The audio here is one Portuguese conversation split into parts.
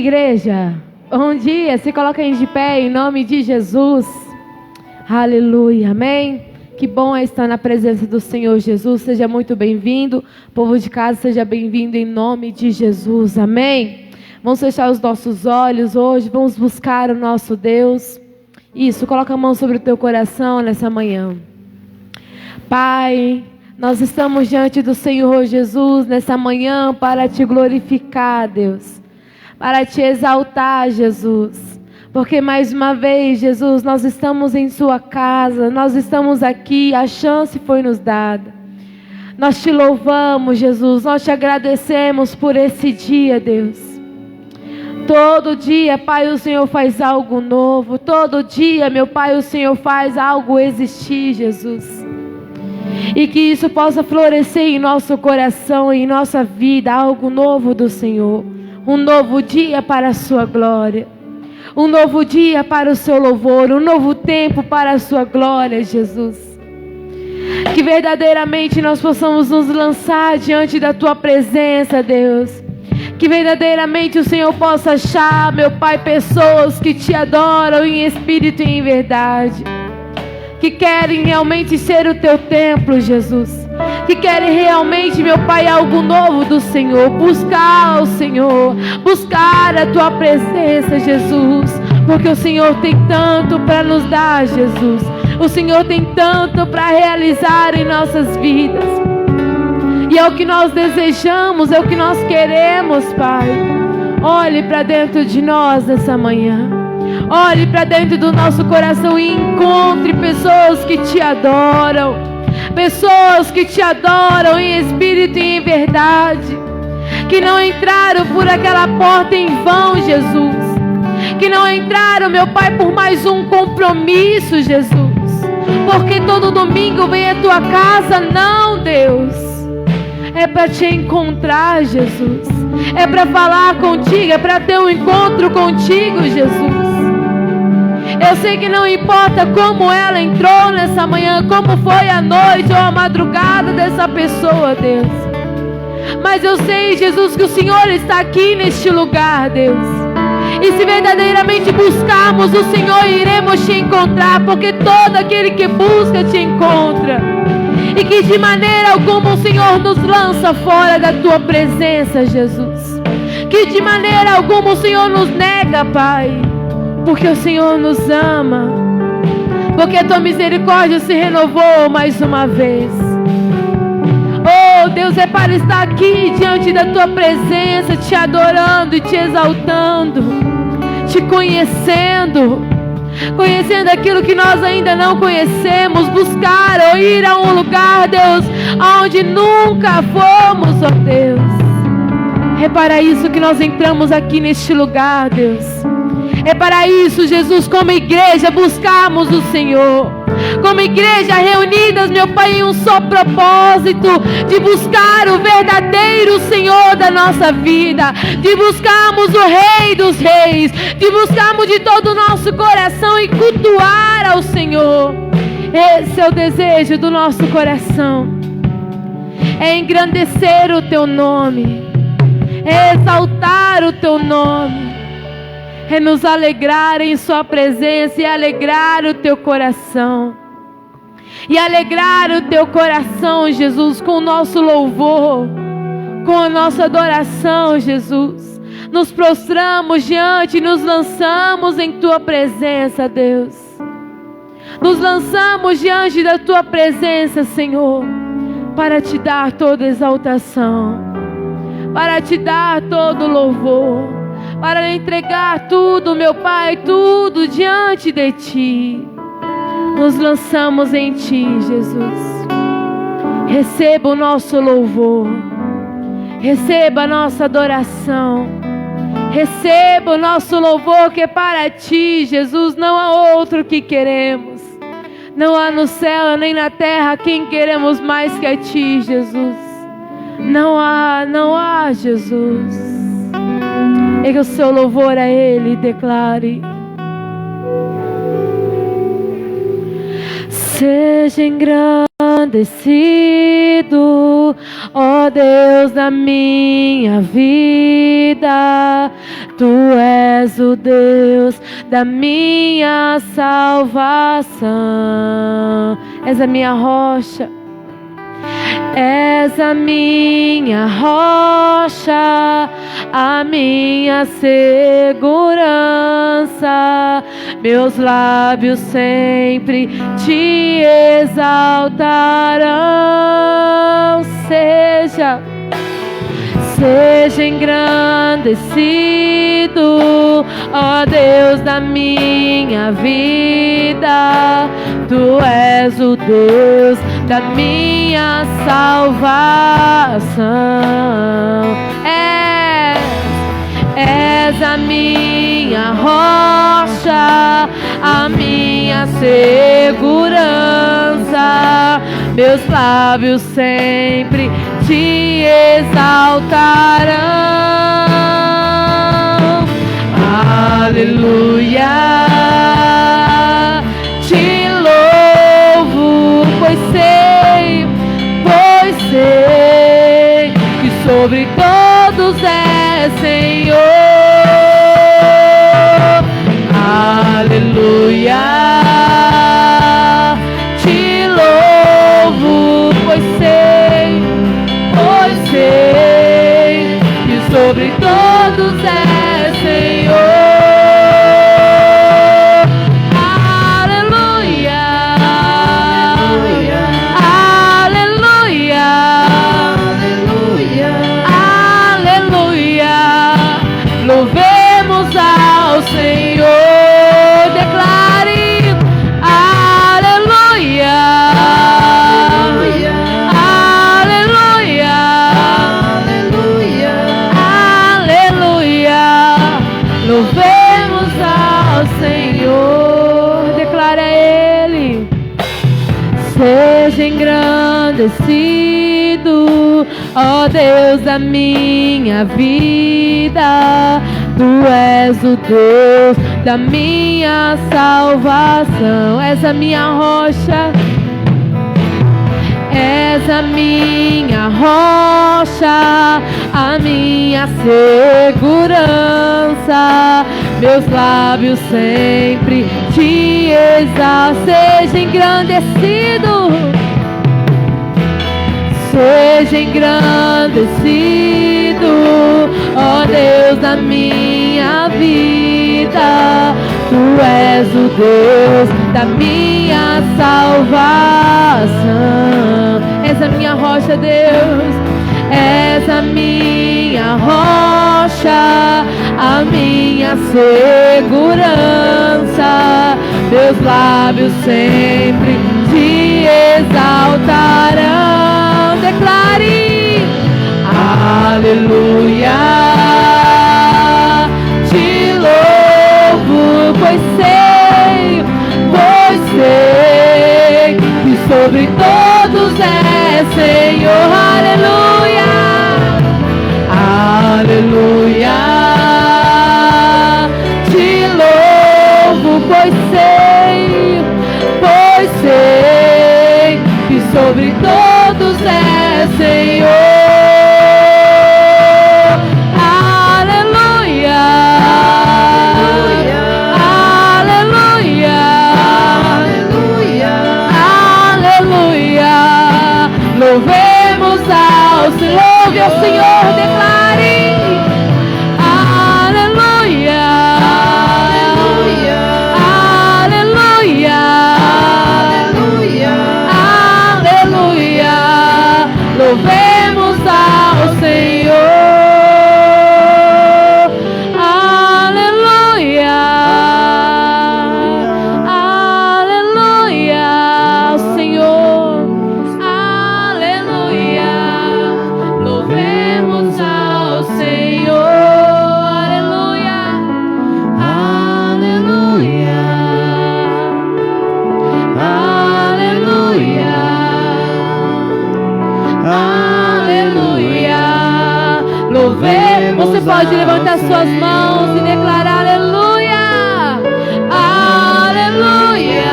igreja. Bom dia. Se coloquem de pé em nome de Jesus. Aleluia. Amém. Que bom é estar na presença do Senhor Jesus. Seja muito bem-vindo. Povo de casa, seja bem-vindo em nome de Jesus. Amém. Vamos fechar os nossos olhos hoje. Vamos buscar o nosso Deus. Isso, coloca a mão sobre o teu coração nessa manhã. Pai, nós estamos diante do Senhor Jesus nessa manhã para te glorificar, Deus. Para te exaltar, Jesus. Porque mais uma vez, Jesus, nós estamos em sua casa, nós estamos aqui, a chance foi nos dada. Nós te louvamos, Jesus, nós te agradecemos por esse dia, Deus. Todo dia, Pai, o Senhor faz algo novo. Todo dia, meu Pai, o Senhor faz algo existir, Jesus. E que isso possa florescer em nosso coração, em nossa vida, algo novo do Senhor. Um novo dia para a sua glória. Um novo dia para o seu louvor. Um novo tempo para a sua glória, Jesus. Que verdadeiramente nós possamos nos lançar diante da tua presença, Deus. Que verdadeiramente o Senhor possa achar, meu Pai, pessoas que te adoram em espírito e em verdade. Que querem realmente ser o teu templo, Jesus. Que querem realmente, meu Pai, algo novo do Senhor. Buscar o Senhor. Buscar a tua presença, Jesus. Porque o Senhor tem tanto para nos dar, Jesus. O Senhor tem tanto para realizar em nossas vidas. E é o que nós desejamos, é o que nós queremos, Pai. Olhe para dentro de nós nessa manhã. Olhe para dentro do nosso coração e encontre pessoas que te adoram. Pessoas que te adoram em espírito e em verdade. Que não entraram por aquela porta em vão, Jesus. Que não entraram, meu Pai, por mais um compromisso, Jesus. Porque todo domingo vem à tua casa, não, Deus. É para te encontrar, Jesus. É para falar contigo, é para ter um encontro contigo, Jesus. Eu sei que não importa como ela entrou nessa manhã, como foi a noite ou a madrugada dessa pessoa, Deus. Mas eu sei, Jesus, que o Senhor está aqui neste lugar, Deus. E se verdadeiramente buscarmos o Senhor, iremos te encontrar, porque todo aquele que busca te encontra. E que de maneira alguma o Senhor nos lança fora da tua presença, Jesus. Que de maneira alguma o Senhor nos nega, Pai. Porque o Senhor nos ama. Porque a tua misericórdia se renovou mais uma vez. Oh, Deus, é para estar aqui diante da tua presença, te adorando e te exaltando, te conhecendo, conhecendo aquilo que nós ainda não conhecemos, buscar ou ir a um lugar, Deus, onde nunca fomos, ó Deus. É para isso que nós entramos aqui neste lugar, Deus. É para isso, Jesus, como igreja, buscarmos o Senhor. Como igreja reunidas, meu Pai, em um só propósito, de buscar o verdadeiro Senhor da nossa vida, de buscarmos o Rei dos Reis, de buscarmos de todo o nosso coração e cultuar ao Senhor. Esse é o desejo do nosso coração. É engrandecer o teu nome, é exaltar o teu nome, é nos alegrar em sua presença e alegrar o teu coração. E alegrar o teu coração, Jesus, com o nosso louvor, com a nossa adoração, Jesus. Nos prostramos diante, nos lançamos em tua presença, Deus. Nos lançamos diante da tua presença, Senhor, para te dar toda exaltação, para te dar todo louvor, para entregar tudo, meu Pai, tudo diante de ti. Nos lançamos em ti, Jesus. Receba o nosso louvor, receba a nossa adoração, receba o nosso louvor, que é para ti, Jesus. Não há outro que queremos, não há no céu nem na terra quem queremos mais que a ti, Jesus. Não há, Jesus. Erga o seu louvor a Ele e declare: seja engrandecido, ó Deus, da minha vida. Tu és o Deus da minha salvação. És a minha rocha. És a minha rocha, a minha segurança. Meus lábios sempre te exaltarão. Seja engrandecido, ó Deus da minha vida. Tu és o Deus da minha salvação. És a minha rocha, a minha segurança. Meus lábios sempre te exaltarão. Aleluia. Te louvo, pois sei que sobre todos é Senhor. Aleluia. Te louvo, pois sei que sobre todos é Senhor. Louvemos ao Senhor, declare aleluia, aleluia, aleluia, aleluia. Louvemos ao Senhor, declare a Ele. Seja engrandecido, ó Deus da minha vida. Tu és o Deus da minha salvação. És a minha rocha. És a minha rocha, a minha segurança. Meus lábios sempre te exaltam. Seja engrandecido. Seja engrandecido, ó Deus da minha vida. Tu és o Deus da minha salvação. És a minha rocha, Deus. És a minha rocha, a minha segurança. Meus lábios sempre te exaltarão. Declare aleluia. Te louvo, pois sei que sobre todos é Senhor. Aleluia, aleluia. Te louvo, pois sei que sobre todos é Senhor. Aleluia, aleluia, aleluia, aleluia. Louvemos ao Senhor. Louve ao Senhor, declare aleluia, aleluia, aleluia, aleluia. Louvemos ao Senhor. Aleluia, aleluia ao Senhor. Aleluia. Louvemos ao Senhor. Aleluia, aleluia, aleluia. Aleluia. Louvemos. Você pode levantar suas mãos e declarar aleluia. Aleluia.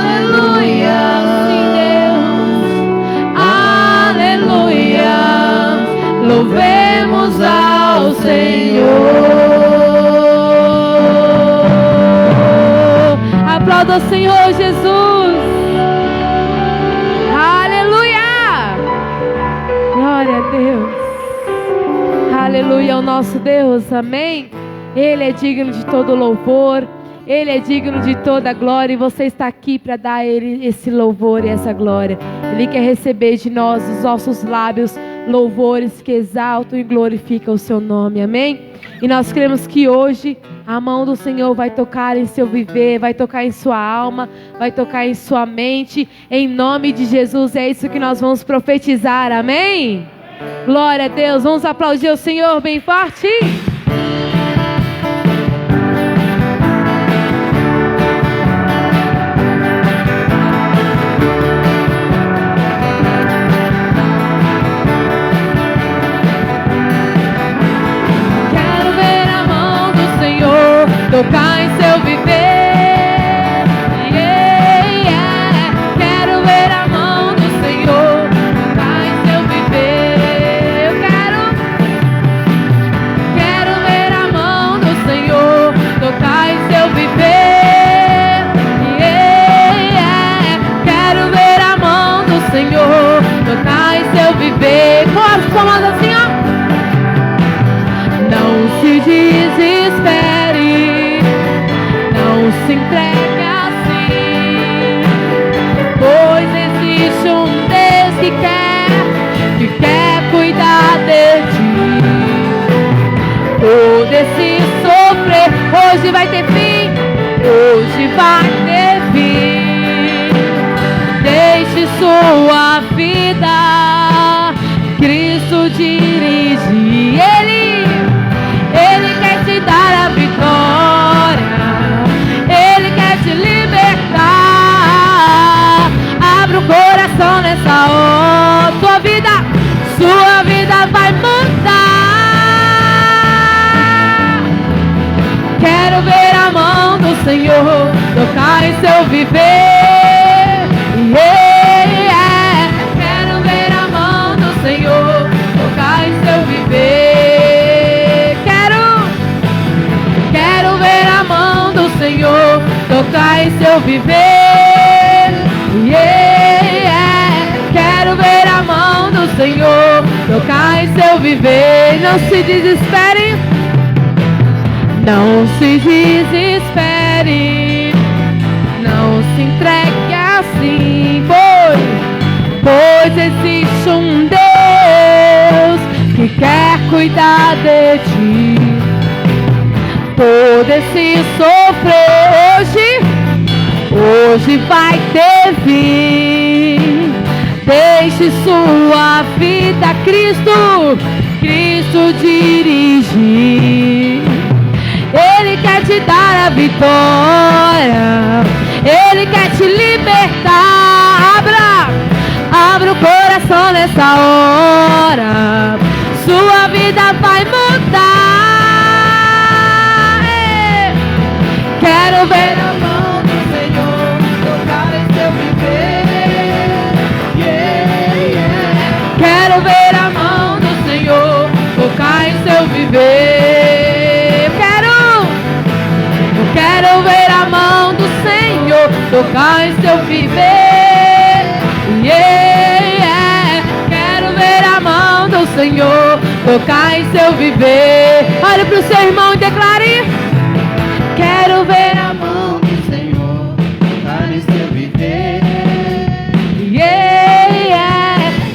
Aleluia. Sim, Deus. Aleluia. Louvemos a Aplauda o Senhor Jesus. Aleluia. Glória a Deus. Aleluia ao nosso Deus. Amém. Ele é digno de todo louvor. Ele é digno de toda glória. E você está aqui para dar a Ele esse louvor e essa glória. Ele quer receber de nós, os nossos lábios, louvores que exaltam e glorificam o seu nome. Amém. E nós cremos que hoje a mão do Senhor vai tocar em seu viver, vai tocar em sua alma, vai tocar em sua mente. Em nome de Jesus, é isso que nós vamos profetizar. Amém? Glória a Deus. Vamos aplaudir o Senhor bem forte. Tocar em seu viver, quero ver a mão do Senhor tocar em seu viver. Eu quero ver a mão do Senhor tocar em seu viver. Quero ver a mão do Senhor tocar em seu viver. Com as palmas assim, ó. Não se desespere, se entregue assim, pois existe um Deus que quer cuidar de ti. Todo esse sofrer hoje vai ter fim, hoje vai ter fim. Deixe sua vida Cristo dirigir. Ele quer te dar a vitória, Ele quer te libertar. Abra o coração nessa hora. Sua vida vai mudar. Quero ver a mão do Senhor tocar em seu viver. Quero ver a mão do Senhor tocar em seu viver. Quero ver a mão do Senhor tocar em seu viver. Quero ver a mão do Senhor tocar em seu viver. Não se desespere, não se desespere, não se entregue assim, pois existe um Deus que quer cuidar de ti. Todo esse sofrer hoje vai ter fim. Deixe sua vida Cristo dirigir. Ele quer te dar a vitória, Ele quer te libertar. Abra o coração nessa hora. Sua vida vai mudar. Quero ver a mão do Senhor tocar em seu viver. Quero ver a mão do Senhor tocar em seu viver. Eu quero ver a mão do Senhor tocar em seu viver. Quero ver a mão do Senhor tocar em seu viver. Olhe para o seu irmão e declare: quero ver a mão do Senhor tocar em seu viver.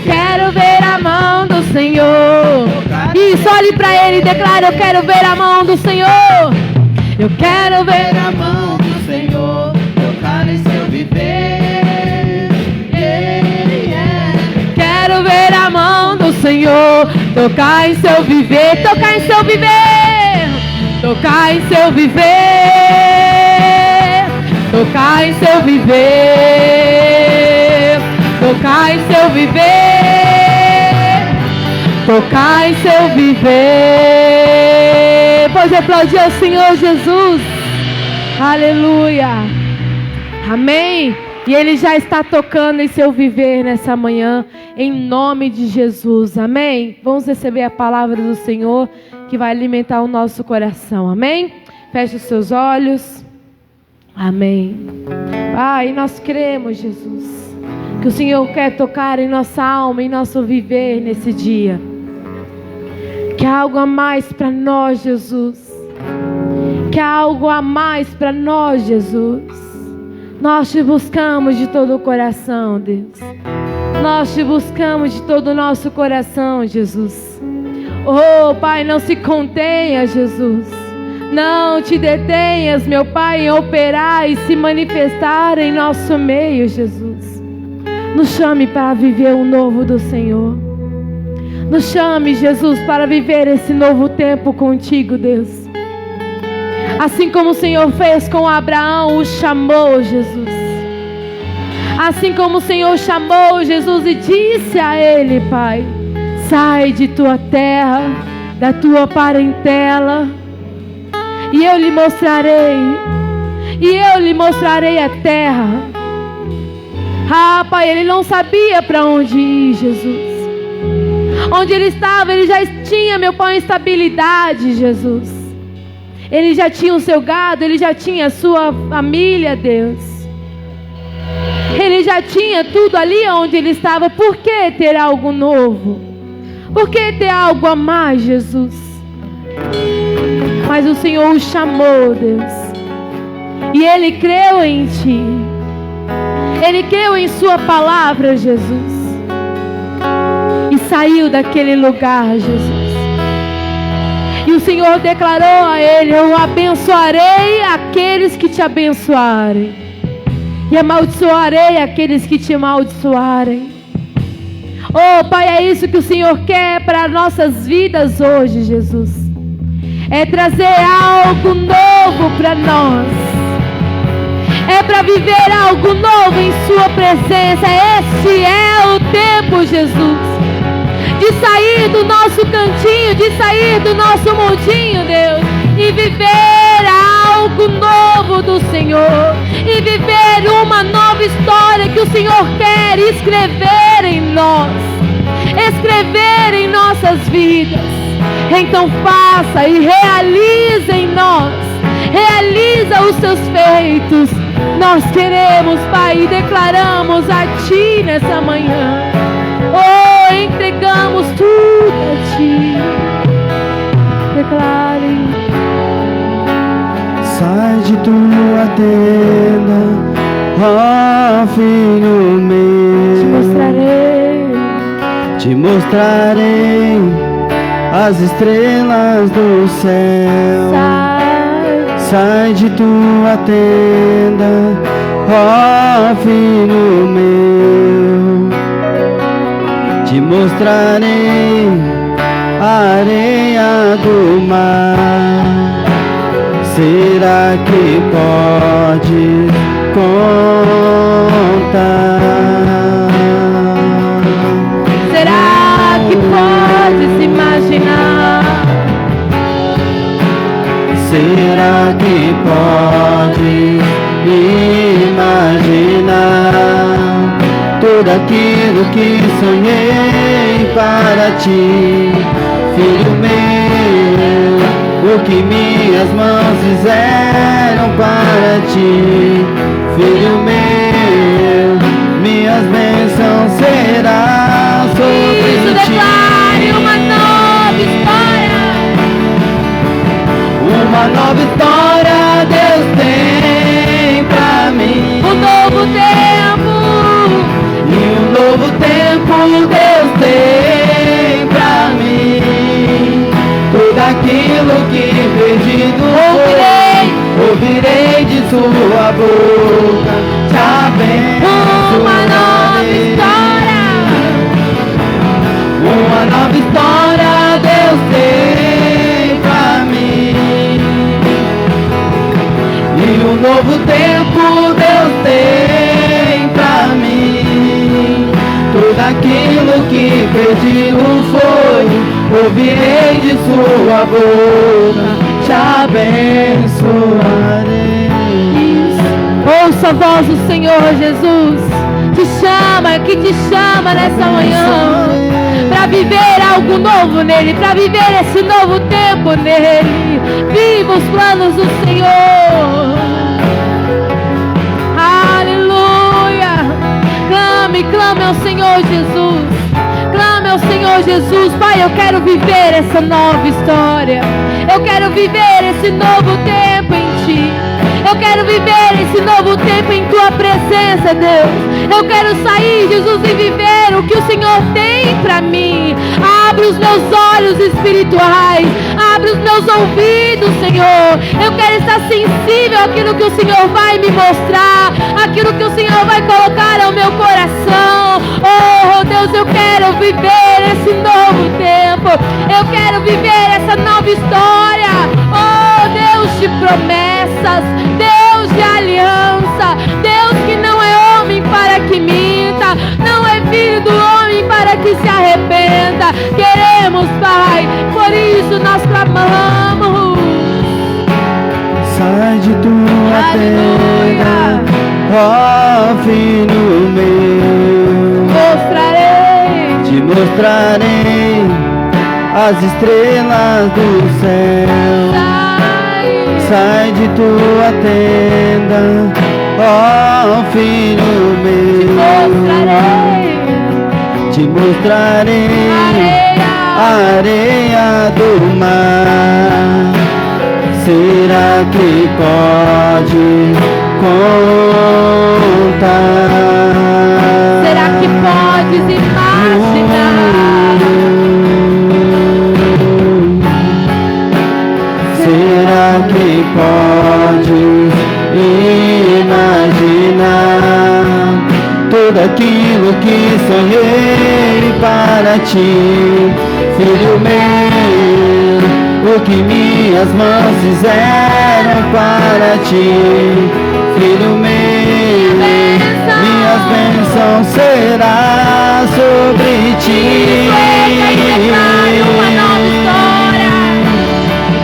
Quero ver a mão do Senhor. Isso, olhe para Ele e declare: eu quero ver a mão do Senhor. Eu quero ver a mão do Senhor tocar em seu viver. Quero ver a mão do Senhor tocar em seu viver. Tocar em seu viver. Tocar em seu viver. Tocar em seu viver. Tocar em seu viver. Tocar em seu viver. Pode aplaudir ao Senhor Jesus. Aleluia. Amém. E Ele já está tocando em seu viver nessa manhã, em nome de Jesus. Amém. Vamos receber a palavra do Senhor que vai alimentar o nosso coração. Amém. Feche os seus olhos. Amém. Pai, nós cremos, Jesus, que o Senhor quer tocar em nossa alma, em nosso viver nesse dia. Que há algo a mais para nós, Jesus. Que há algo a mais para nós, Jesus. Nós te buscamos de todo o coração, Deus. Nós te buscamos de todo o nosso coração, Jesus. Oh, Pai, não se contenha, Jesus. Não te detenhas, meu Pai, em operar e se manifestar em nosso meio, Jesus. Nos chame para viver o novo do Senhor. Nos chame, Jesus, para viver esse novo tempo contigo, Deus. Assim como o Senhor fez com Abraão, o chamou, Jesus. Assim como o Senhor chamou Jesus e disse a ele, Pai: sai de tua terra, da tua parentela, e eu lhe mostrarei a terra. Ah, Pai, ele não sabia para onde ir, Jesus. Onde ele estava, ele já tinha, meu Pai, estabilidade, Jesus. Ele já tinha o seu gado, ele já tinha a sua família, Deus. Ele já tinha tudo ali onde ele estava. Por que ter algo novo? Por que ter algo a mais, Jesus? Mas o Senhor o chamou, Deus. E ele creu em Ti. Ele creu em Sua palavra, Jesus. E saiu daquele lugar, Jesus. E o Senhor declarou a ele: eu abençoarei aqueles que te abençoarem, e amaldiçoarei aqueles que te amaldiçoarem. Oh, Pai, é isso que o Senhor quer para nossas vidas hoje, Jesus. É trazer algo novo para nós. É para viver algo novo em Sua presença. Este é o tempo, Jesus, de sair do nosso cantinho, de sair do nosso mundinho, Deus, e viver algo novo do Senhor, e viver uma nova história que o Senhor quer escrever em nós, escrever em nossas vidas. Então faça e realize em nós, realiza os seus feitos. Nós queremos, Pai, e declaramos a Ti nessa manhã. Oh, entregamos tudo a Ti. Declare. Sai de tua tenda, ó filho meu. Te mostrarei as estrelas do céu. Sai de tua tenda, ó filho meu. Te mostrarei a areia do mar. Será que pode contar? Será que pode se imaginar? Será que pode imaginar tudo aquilo que sonhei para ti, filho meu? O que minhas mãos fizeram para ti, filho meu? Minhas bênçãos serão sobre Isso, ti. Declare uma nova história. Uma nova história Deus tem pra mim. Um novo tempo. E um novo tempo Deus tem pra mim. Tudo aquilo que perdido foi, ouvirei de sua boca. Te abençoarei. Uma nova história. Uma nova história Deus tem pra mim. E um novo tempo Deus tem pra mim. Tudo aquilo que perdido foi, ouvirei de sua boca. Te abençoarei. Ouça a voz do Senhor Jesus. Que te chama nessa manhã para viver algo novo nele, para viver esse novo tempo nele. Viva os planos do Senhor. ao Senhor Jesus. Clame ao Senhor Jesus. Pai, eu quero viver essa nova história. Eu quero viver esse novo tempo em Ti. Eu quero viver esse novo tempo em Tua presença, Deus. Eu quero sair, Jesus, e viver o que o Senhor tem para mim. Abre os meus olhos espirituais. Abre os meus ouvidos, Senhor. Eu quero estar sensível àquilo que o Senhor vai me mostrar, aquilo que o Senhor vai colocar ao meu coração. Oh, Deus, eu quero viver esse novo tempo. Eu quero viver essa nova história. Oh, Deus de promessas, Deus de aliança, Deus que não é homem para que minta, não é filho do homem para que se arrependa. Queremos, Pai, por isso nós clamamos. Sai de tua tenda, ó filho meu. Te mostrarei as estrelas do céu. Sai de tua tenda, ó filho meu. Te mostrarei a areia do mar. Será que pode contar? Será que podes imaginar? Será que podes imaginar tudo aquilo que sonhei para ti, filho meu? O que minhas mãos fizeram para ti, filho meu. Minhas bênçãos será sobre ti.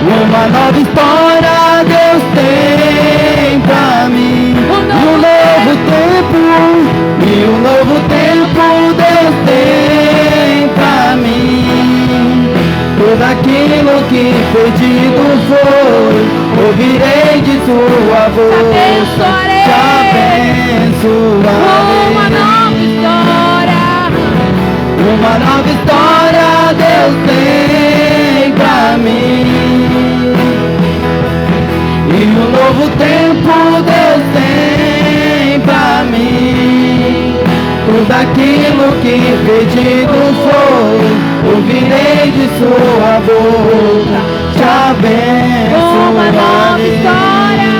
Uma nova história Deus tem pra mim. Um novo tempo, e um novo tempo Deus tem pra mim. Tudo aquilo que pedido foi, ouvirei de tua voz. Te abençoarei. Uma nova história. Uma nova história Deus tem pra mim. E um novo tempo Deus tem pra mim. Tudo aquilo que pedido foi, ouvirei de sua boca. Te abençoarei. Uma nova história.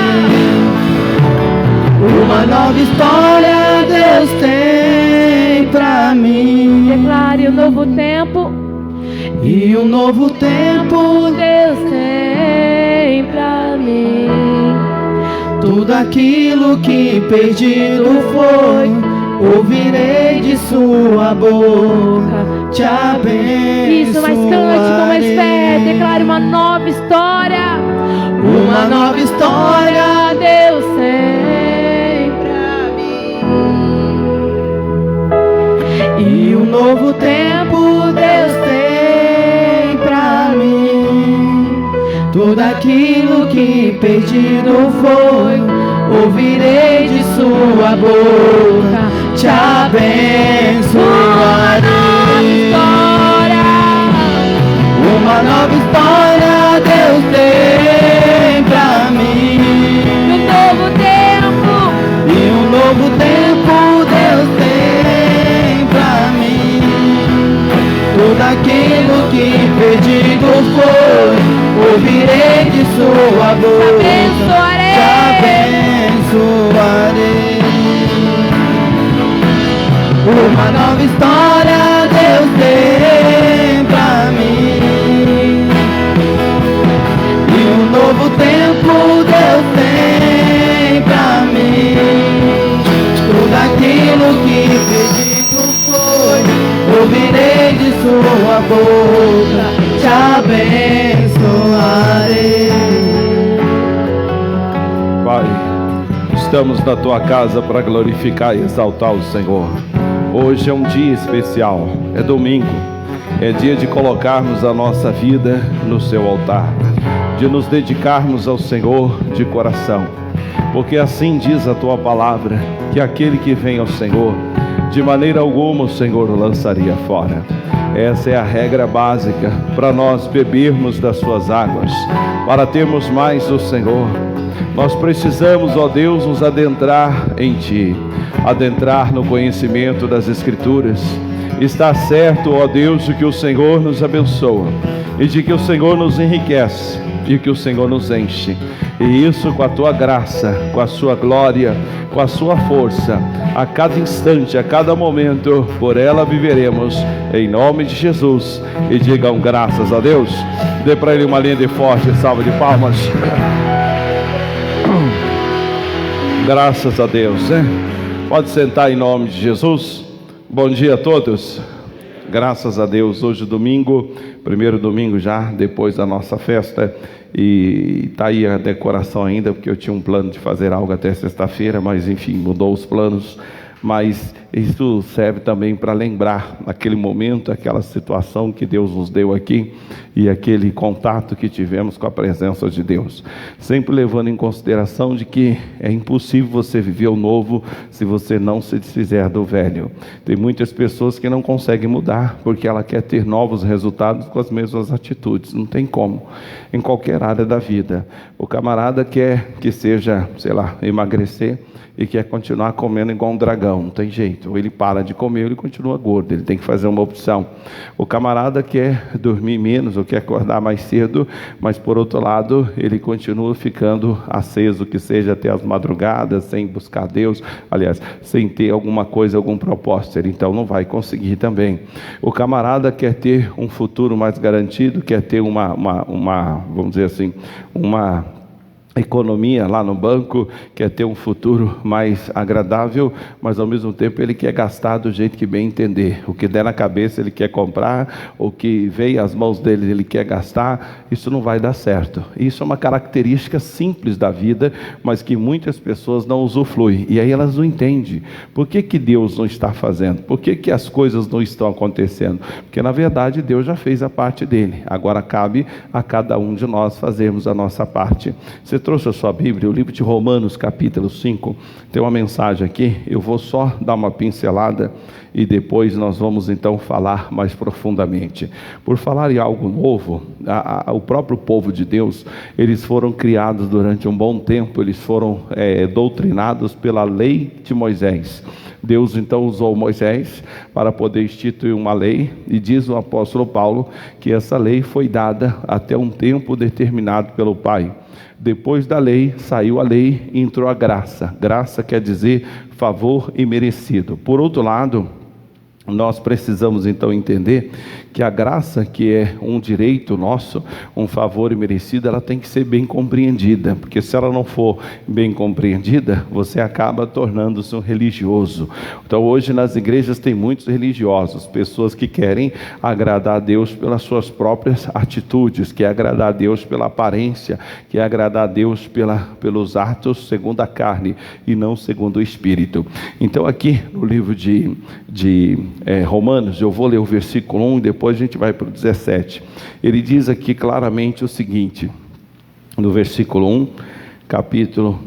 Uma nova história Deus tem pra mim. Declare um novo tempo. E um novo tempo Deus tem pra mim. tudo aquilo que pedido foi, ouvirei de sua boca. Te abençoarei. Isso, mas cante com mais fé. Declare uma nova história. Uma nova história Deus tem pra mim. e um novo tempo Deus tem pra mim. Tudo aquilo que pedido foi, ouvirei de sua boca. Te abençoarei. Uma nova história Deus tem pra mim. Um novo tempo. E um novo tempo Deus tem pra mim. Tudo aquilo que pedido foi, ouvirei de sua boca. Te abençoarei. Uma nova história Deus tem pra mim. E um novo tempo Deus tem pra mim. Tudo aquilo que pedido foi, ouvirei de sua boca. Te abençoarei. Pai, estamos na tua casa para glorificar e exaltar o Senhor. Hoje é um dia especial, é domingo, é dia de colocarmos a nossa vida no seu altar, de nos dedicarmos ao Senhor de coração, porque assim diz a tua palavra, que aquele que vem ao Senhor de maneira alguma o Senhor o lançaria fora. Essa é a regra básica para nós bebermos das suas águas, para termos mais do Senhor. Nós precisamos, ó Deus, nos adentrar em Ti, adentrar no conhecimento das Escrituras. Está certo, ó Deus, de que o Senhor nos abençoa e de que o Senhor nos enriquece e que o Senhor nos enche. E isso com a Tua graça, com a Sua glória, com a Sua força, a cada instante, a cada momento, por ela viveremos, em nome de Jesus. E digam graças a Deus. Dê para Ele uma linda e forte salva de palmas. Graças a Deus, né? Pode sentar em nome de Jesus. Bom dia a todos. Graças a Deus, hoje domingo, primeiro domingo já, depois da nossa festa. E está aí a decoração ainda, porque eu tinha um plano de fazer algo até sexta-feira, mas enfim, mudou os planos. Mas isso serve também para lembrar aquele momento, aquela situação que Deus nos deu aqui e aquele contato que tivemos com a presença de Deus. Sempre levando em consideração de que é impossível você viver o novo se você não se desfizer do velho. Tem muitas pessoas que não conseguem mudar porque ela quer ter novos resultados com as mesmas atitudes. Não tem como. Em qualquer área da vida. O camarada quer que seja, sei lá, emagrecer e quer continuar comendo igual um dragão, não tem jeito. Ou ele para de comer ou ele continua gordo, ele tem que fazer uma opção. O camarada quer dormir menos ou quer acordar mais cedo, mas por outro lado ele continua ficando aceso, que seja até as madrugadas, sem buscar Deus, aliás, sem ter alguma coisa, algum propósito, ele então não vai conseguir também. O camarada quer ter um futuro mais garantido, quer ter uma vamos dizer assim, uma economia lá no banco, quer ter um futuro mais agradável, mas ao mesmo tempo ele quer gastar do jeito que bem entender. O que der na cabeça ele quer comprar, o que veio às mãos dele ele quer gastar. Isso não vai dar certo. Isso é uma característica simples da vida, mas que muitas pessoas não usufruem, e aí elas não entendem. Por que Deus não está fazendo? Por que as coisas não estão acontecendo? Porque na verdade Deus já fez a parte dele, agora cabe a cada um de nós fazermos a nossa parte. Você trouxe a sua Bíblia, o livro de Romanos, capítulo 5, tem uma mensagem aqui, eu vou só dar uma pincelada e depois nós vamos então falar mais profundamente. Por falar em algo novo, o próprio povo de Deus, eles foram criados durante um bom tempo, eles foram doutrinados pela lei de Moisés. Deus então usou Moisés para poder instituir uma lei, e diz o apóstolo Paulo que essa lei foi dada até um tempo determinado pelo Pai. Depois da lei, saiu a lei e entrou a graça. Graça quer dizer favor imerecido. Por outro lado, nós precisamos então entender que a graça, que é um direito nosso, um favor imerecido, ela tem que ser bem compreendida, porque se ela não for bem compreendida, você acaba tornando-se um religioso. Então hoje nas igrejas tem muitos religiosos, pessoas que querem agradar a Deus pelas suas próprias atitudes, quer agradar a Deus pela aparência, quer agradar a Deus pelos atos segundo a carne e não segundo o Espírito. Então aqui no livro de Romanos, eu vou ler o versículo 1 e depois a gente vai para o 17. Ele diz aqui claramente o seguinte, no versículo 1, capítulo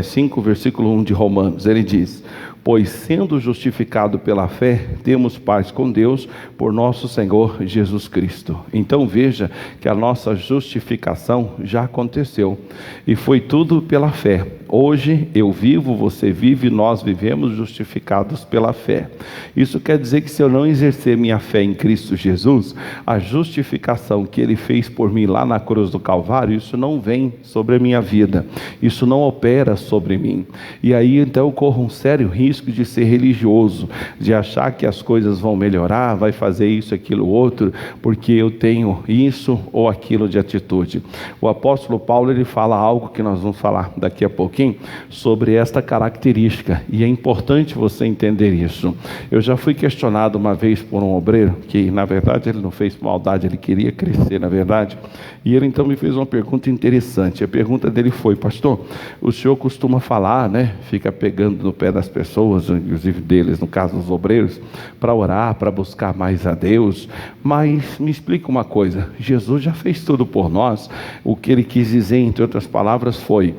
5, versículo 1 de Romanos, ele diz: pois sendo justificado pela fé, temos paz com Deus por nosso Senhor Jesus Cristo. Então veja que a nossa justificação já aconteceu, e foi tudo pela fé. Hoje eu vivo, você vive, nós vivemos justificados pela fé. Isso quer dizer que se eu não exercer minha fé em Cristo Jesus, a justificação que Ele fez por mim lá na cruz do Calvário, isso não vem sobre a minha vida, isso não opera sobre mim. E aí então eu corro um sério risco de ser religioso, de achar que as coisas vão melhorar, vai fazer isso, aquilo, outro, porque eu tenho isso ou aquilo de atitude. O apóstolo Paulo, ele fala algo que nós vamos falar daqui a pouquinho, sobre esta característica, e é importante você entender isso. Eu já fui questionado uma vez por um obreiro, que na verdade ele não fez maldade, ele queria crescer na verdade, e ele então me fez uma pergunta interessante. A pergunta dele foi: pastor, o senhor costuma falar, né, fica pegando no pé das pessoas, inclusive deles, no caso dos obreiros, para orar, para buscar mais a Deus, mas me explica uma coisa, Jesus já fez tudo por nós. O que ele quis dizer, entre outras palavras, foi: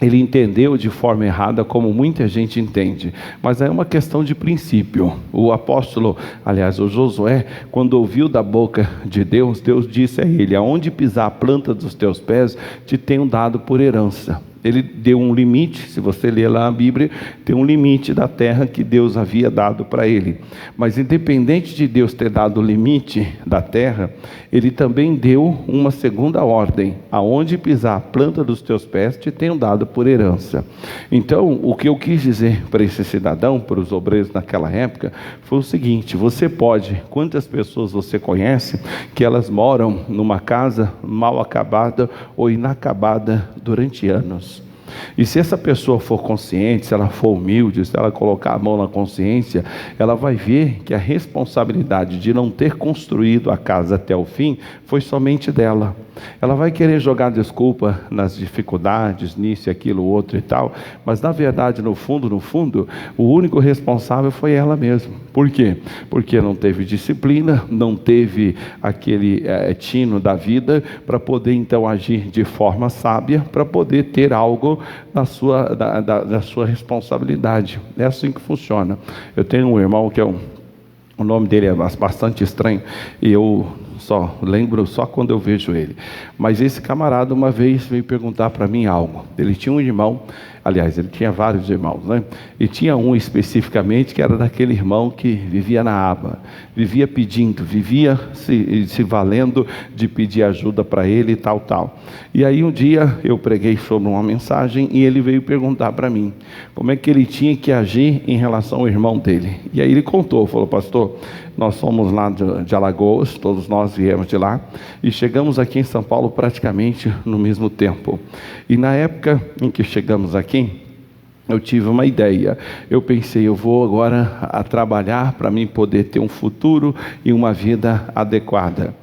ele entendeu de forma errada, como muita gente entende, mas é uma questão de princípio. O apóstolo, aliás, o Josué, quando ouviu da boca de Deus, Deus disse a ele: aonde pisar a planta dos teus pés, te tenho dado por herança. Ele deu um limite, se você ler lá a Bíblia, tem um limite da terra que Deus havia dado para ele. Mas independente de Deus ter dado o limite da terra, ele também deu uma segunda ordem: aonde pisar a planta dos teus pés, te tenho dado por herança. Então, o que eu quis dizer para esse cidadão, para os obreiros naquela época, foi o seguinte: você pode, quantas pessoas você conhece que elas moram numa casa mal acabada ou inacabada durante anos? E se essa pessoa for consciente, se ela for humilde, se ela colocar a mão na consciência, ela vai ver que a responsabilidade de não ter construído a casa até o fim foi somente dela. Ela vai querer jogar desculpa nas dificuldades, nisso, aquilo, outro e tal, mas na verdade, no fundo, o único responsável foi ela mesma. Por quê? Porque não teve disciplina, não teve aquele tino da vida para poder então agir de forma sábia, para poder ter algo da sua responsabilidade. É assim que funciona. Eu tenho um irmão que o nome dele é bastante estranho, e eu só lembro só quando eu vejo ele. Mas esse camarada uma vez veio perguntar para mim algo. Ele tinha um irmão, aliás, ele tinha vários irmãos, né? E tinha um especificamente que era daquele irmão que vivia na aba, vivia pedindo, vivia se valendo de pedir ajuda para ele e tal. E aí um dia eu preguei sobre uma mensagem e ele veio perguntar para mim como é que ele tinha que agir em relação ao irmão dele. E aí ele contou, falou: pastor, nós somos lá de Alagoas, todos nós viemos de lá, e chegamos aqui em São Paulo praticamente no mesmo tempo. E na época em que chegamos aqui, eu tive uma ideia. Eu pensei: eu vou agora a trabalhar para mim poder ter um futuro e uma vida adequada.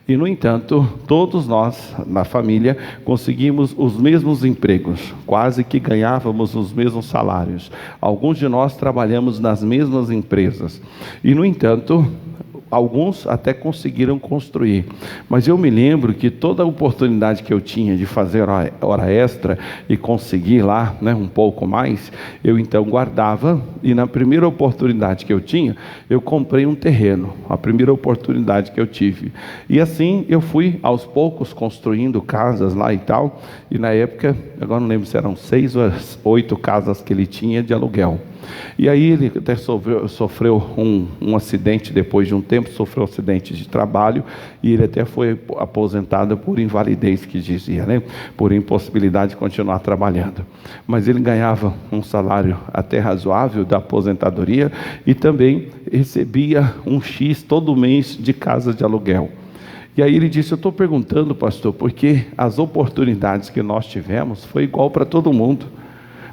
E no entanto, todos nós na família conseguimos os mesmos empregos, quase que ganhávamos os mesmos salários. Alguns de nós trabalhamos nas mesmas empresas. E no entanto, alguns até conseguiram construir, mas eu me lembro que toda a oportunidade que eu tinha de fazer hora extra e conseguir lá, um pouco mais, eu então guardava, e na primeira oportunidade que eu tinha, eu comprei um terreno, a primeira oportunidade que eu tive, e assim eu fui aos poucos construindo casas lá e tal, e na época, agora não lembro se eram 6 ou 8 casas que ele tinha de aluguel. E aí ele até sofreu um acidente, depois de um tempo sofreu um acidente de trabalho, e ele até foi aposentado por invalidez, que dizia, por impossibilidade de continuar trabalhando. Mas ele ganhava um salário até razoável da aposentadoria, e também recebia um X todo mês de casa de aluguel. E aí ele disse: eu estou perguntando, pastor, porque as oportunidades que nós tivemos foi igual para todo mundo.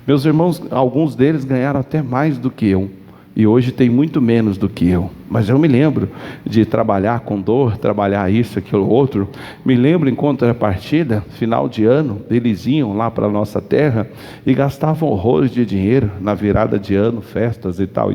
Meus irmãos, alguns deles ganharam até mais do que eu, e hoje tem muito menos do que eu. Mas eu me lembro de trabalhar com dor, trabalhar isso, aquilo, outro. Me lembro, em contrapartida, final de ano, eles iam lá para a nossa terra e gastavam horrores de dinheiro na virada de ano, festas e tal.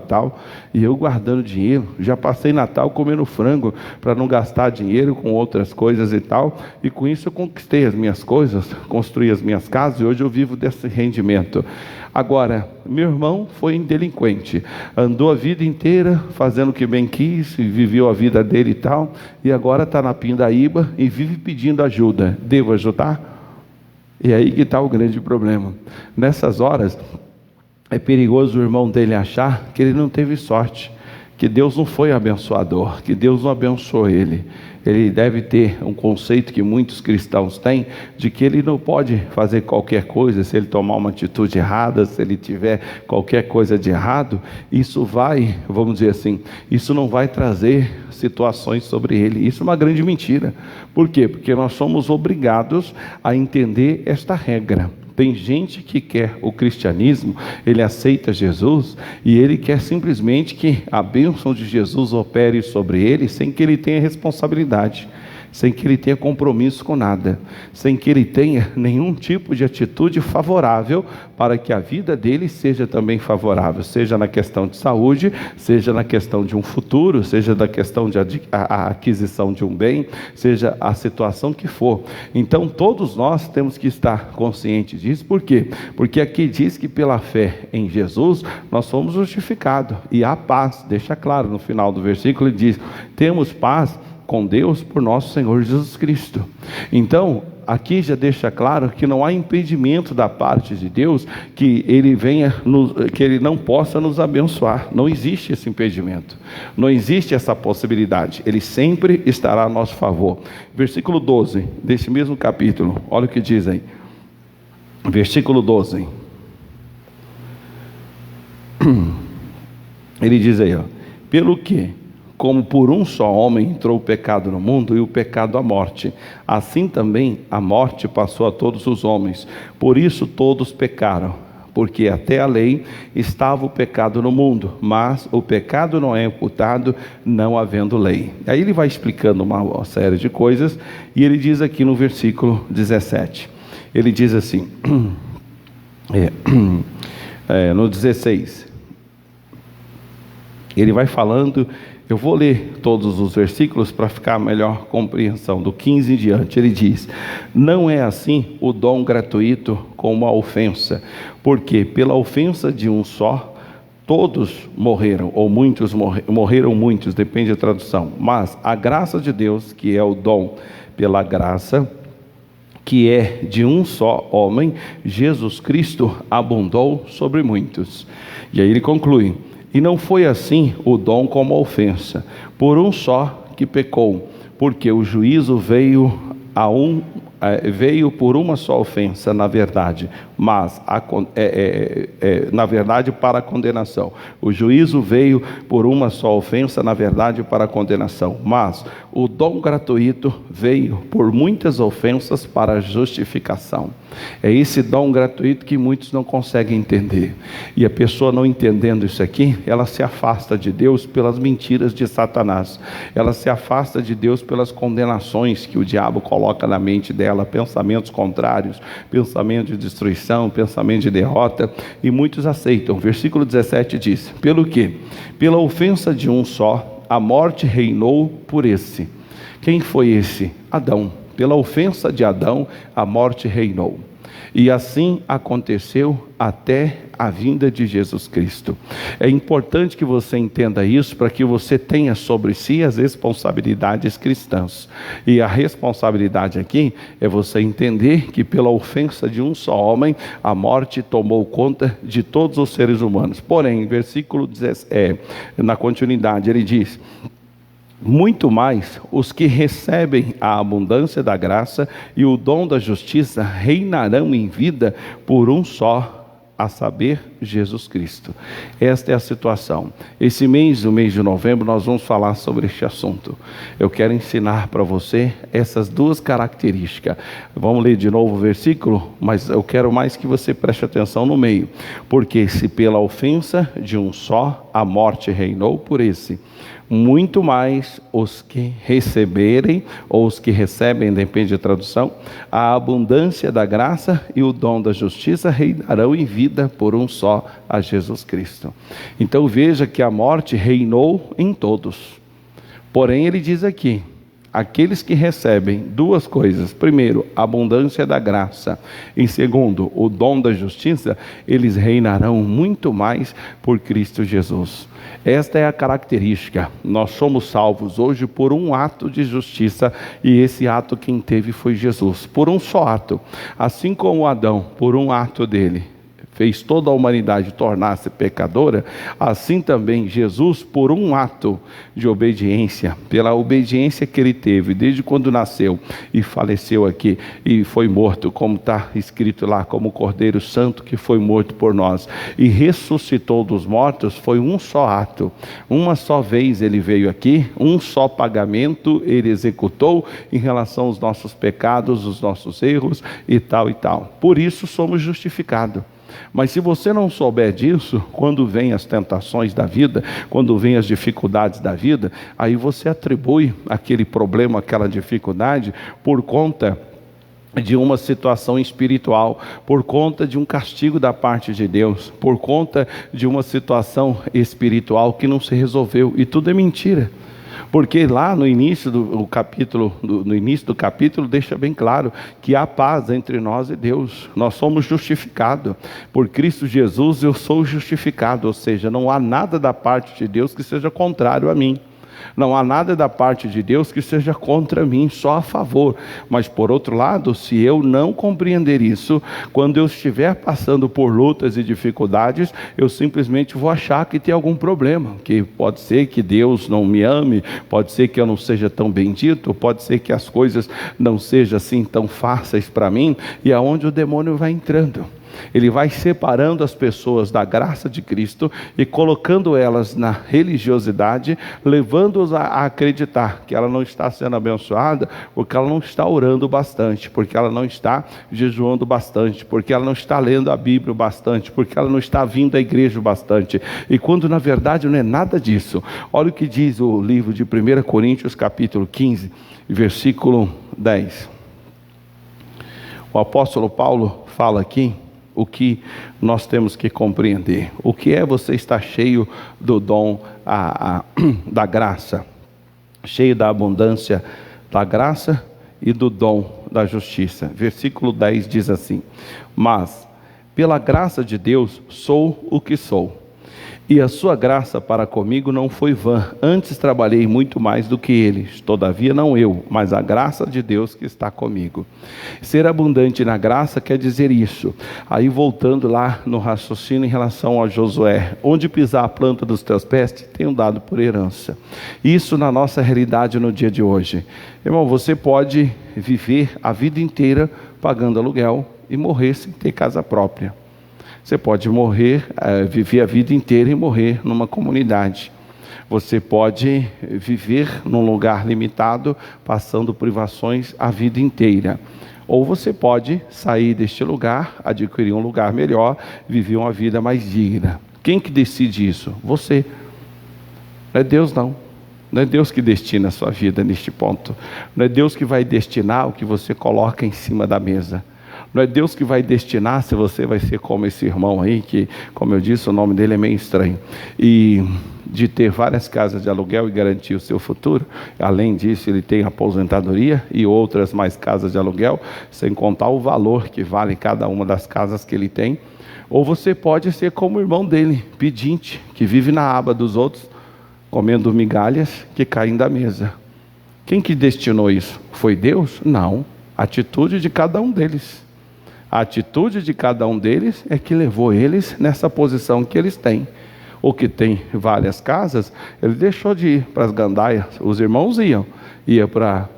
E eu guardando dinheiro. Já passei Natal comendo frango para não gastar dinheiro com outras coisas e tal. E com isso eu conquistei as minhas coisas, construí as minhas casas, e hoje eu vivo desse rendimento. Agora, meu irmão foi um delinquente, andou a vida inteira fazendo o que bem quis, viveu a vida dele e tal, e agora está na pindaíba e vive pedindo ajuda. Devo ajudar? E aí que está o grande problema. Nessas horas, é perigoso o irmão dele achar que ele não teve sorte, que Deus não foi abençoador, que Deus não abençoou ele. Ele deve ter um conceito que muitos cristãos têm, de que ele não pode fazer qualquer coisa. Se ele tomar uma atitude errada, se ele tiver qualquer coisa de errado, isso vai, vamos dizer assim, isso não vai trazer situações sobre ele. Isso é uma grande mentira. Por quê? Porque nós somos obrigados a entender esta regra. Tem gente que quer o cristianismo, ele aceita Jesus, e ele quer simplesmente que a bênção de Jesus opere sobre ele, sem que ele tenha responsabilidade. sem que ele tenha compromisso com nada, sem que ele tenha nenhum tipo de atitude favorável para que a vida dele seja também favorável, seja na questão de saúde, seja na questão de um futuro, seja na questão de a aquisição de um bem, seja a situação que for. Então todos nós temos que estar conscientes disso. Por quê? Porque aqui diz que pela fé em Jesus nós somos justificados, e há paz. Deixa claro no final do versículo, ele diz: temos paz com Deus por nosso Senhor Jesus Cristo. Então aqui já deixa claro que não há impedimento da parte de Deus que ele venha, que ele não possa nos abençoar. Não existe esse impedimento, não existe essa possibilidade. Ele sempre estará a nosso favor. Versículo 12 desse mesmo capítulo, olha o que diz aí, versículo 12. Ele diz aí, ó: pelo que, como por um só homem entrou o pecado no mundo, e o pecado a morte, assim também a morte passou a todos os homens. Por isso todos pecaram, porque até a lei estava o pecado no mundo, mas o pecado não é imputado não havendo lei. Aí ele vai explicando uma série de coisas, e ele diz aqui no versículo 17, ele diz assim, no 16, ele vai falando. Eu vou ler todos os versículos para ficar a melhor compreensão. Do 15 em diante, ele diz: não é assim o dom gratuito como a ofensa, porque pela ofensa de um só, todos morreram, ou muitos morreram muitos, depende da tradução. Mas a graça de Deus, que é o dom pela graça, que é de um só homem, Jesus Cristo, abundou sobre muitos. E aí ele conclui: e não foi assim o dom como a ofensa, por um só que pecou, porque o juízo veio por uma só ofensa, na verdade, mas na verdade para a condenação. O juízo veio por uma só ofensa, na verdade para a condenação, mas o dom gratuito veio por muitas ofensas para a justificação. É esse dom gratuito que muitos não conseguem entender, e a pessoa não entendendo isso aqui, ela se afasta de Deus pelas mentiras de Satanás, ela se afasta de Deus pelas condenações que o diabo coloca na mente dela, pensamentos contrários, pensamento de destruição, pensamento de derrota, e muitos aceitam. Versículo 17 diz: pelo que? Pela ofensa de um só, a morte reinou por esse. Quem foi esse? Adão. Pela ofensa de Adão, a morte reinou. E assim aconteceu até a vinda de Jesus Cristo. É importante que você entenda isso, para que você tenha sobre si as responsabilidades cristãs. E a responsabilidade aqui é você entender que pela ofensa de um só homem, a morte tomou conta de todos os seres humanos. Porém, versículo 17, na continuidade, ele diz: muito mais os que recebem a abundância da graça e o dom da justiça reinarão em vida por um só, a saber, Jesus Cristo. Esta é a situação. Esse mês, o mês de novembro, nós vamos falar sobre este assunto. Eu quero ensinar para você essas duas características. Vamos ler de novo o versículo, mas eu quero mais que você preste atenção no meio. Porque se pela ofensa de um só a morte reinou por esse, muito mais os que receberem, ou os que recebem, depende da tradução, a abundância da graça e o dom da justiça reinarão em vida por um só, a Jesus Cristo. Então veja que a morte reinou em todos. Porém ele diz aqui, aqueles que recebem duas coisas: primeiro, a abundância da graça, em segundo, o dom da justiça, eles reinarão muito mais por Cristo Jesus. Esta é a característica. Nós somos salvos hoje por um ato de justiça, e esse ato quem teve foi Jesus, por um só ato. Assim como Adão, por um ato dele, fez toda a humanidade tornar-se pecadora, assim também Jesus, por um ato de obediência, pela obediência que ele teve desde quando nasceu e faleceu aqui e foi morto, como está escrito lá, como o Cordeiro Santo que foi morto por nós e ressuscitou dos mortos, foi um só ato, uma só vez ele veio aqui, um só pagamento ele executou em relação aos nossos pecados, os nossos erros e tal e tal. Por isso somos justificados. Mas se você não souber disso, quando vem as tentações da vida, quando vem as dificuldades da vida, aí você atribui aquele problema, aquela dificuldade, por conta de uma situação espiritual, por conta de um castigo da parte de Deus, por conta de uma situação espiritual que não se resolveu, e tudo é mentira. Porque lá no início do capítulo deixa bem claro que há paz entre nós e Deus. Nós somos justificados por Cristo Jesus. Eu sou justificado, ou seja, não há nada da parte de Deus que seja contrário a mim. Não há nada da parte de Deus que seja contra mim, só a favor. Mas por outro lado, se eu não compreender isso, quando eu estiver passando por lutas e dificuldades, eu simplesmente vou achar que tem algum problema, que pode ser que Deus não me ame, pode ser que eu não seja tão bendito, pode ser que as coisas não sejam assim tão fáceis para mim, e é onde o demônio vai entrando. Ele vai separando as pessoas da graça de Cristo e colocando elas na religiosidade, levando-os a acreditar que ela não está sendo abençoada porque ela não está orando bastante, porque ela não está jejuando bastante, porque ela não está lendo a Bíblia bastante, porque ela não está vindo à igreja bastante, e quando na verdade não é nada disso. Olha o que diz o livro de 1 Coríntios capítulo 15, versículo 10. O apóstolo Paulo fala aqui o que nós temos que compreender. O que é você estar cheio do dom da graça, cheio da abundância da graça e do dom da justiça. Versículo 10 diz assim: mas pela graça de Deus sou o que sou, e a sua graça para comigo não foi vã. Antes trabalhei muito mais do que eles. Todavia não eu, mas a graça de Deus que está comigo. Ser abundante na graça quer dizer isso. Aí voltando lá no raciocínio em relação a Josué: onde pisar a planta dos teus pés, te tenho dado por herança. Isso na nossa realidade no dia de hoje. Irmão, você pode viver a vida inteira pagando aluguel e morrer sem ter casa própria. Você pode viver a vida inteira e morrer numa comunidade. Você pode viver num lugar limitado, passando privações a vida inteira. Ou você pode sair deste lugar, adquirir um lugar melhor, viver uma vida mais digna. Quem que decide isso? Você. Não é Deus, não. Não é Deus que destina a sua vida neste ponto. Não é Deus que vai destinar o que você coloca em cima da mesa. Não é Deus que vai destinar se você vai ser como esse irmão aí, que, como eu disse, o nome dele é meio estranho, e de ter várias casas de aluguel e garantir o seu futuro. Além disso, ele tem aposentadoria e outras mais casas de aluguel, sem contar o valor que vale cada uma das casas que ele tem. Ou você pode ser como o irmão dele, pedinte, que vive na aba dos outros, comendo migalhas que caem da mesa. Quem que destinou isso? Foi Deus? Não. A atitude de cada um deles. A atitude de cada um deles é que levou eles nessa posição que eles têm. O que tem várias casas, ele deixou de ir para as gandaias. Os irmãos ia para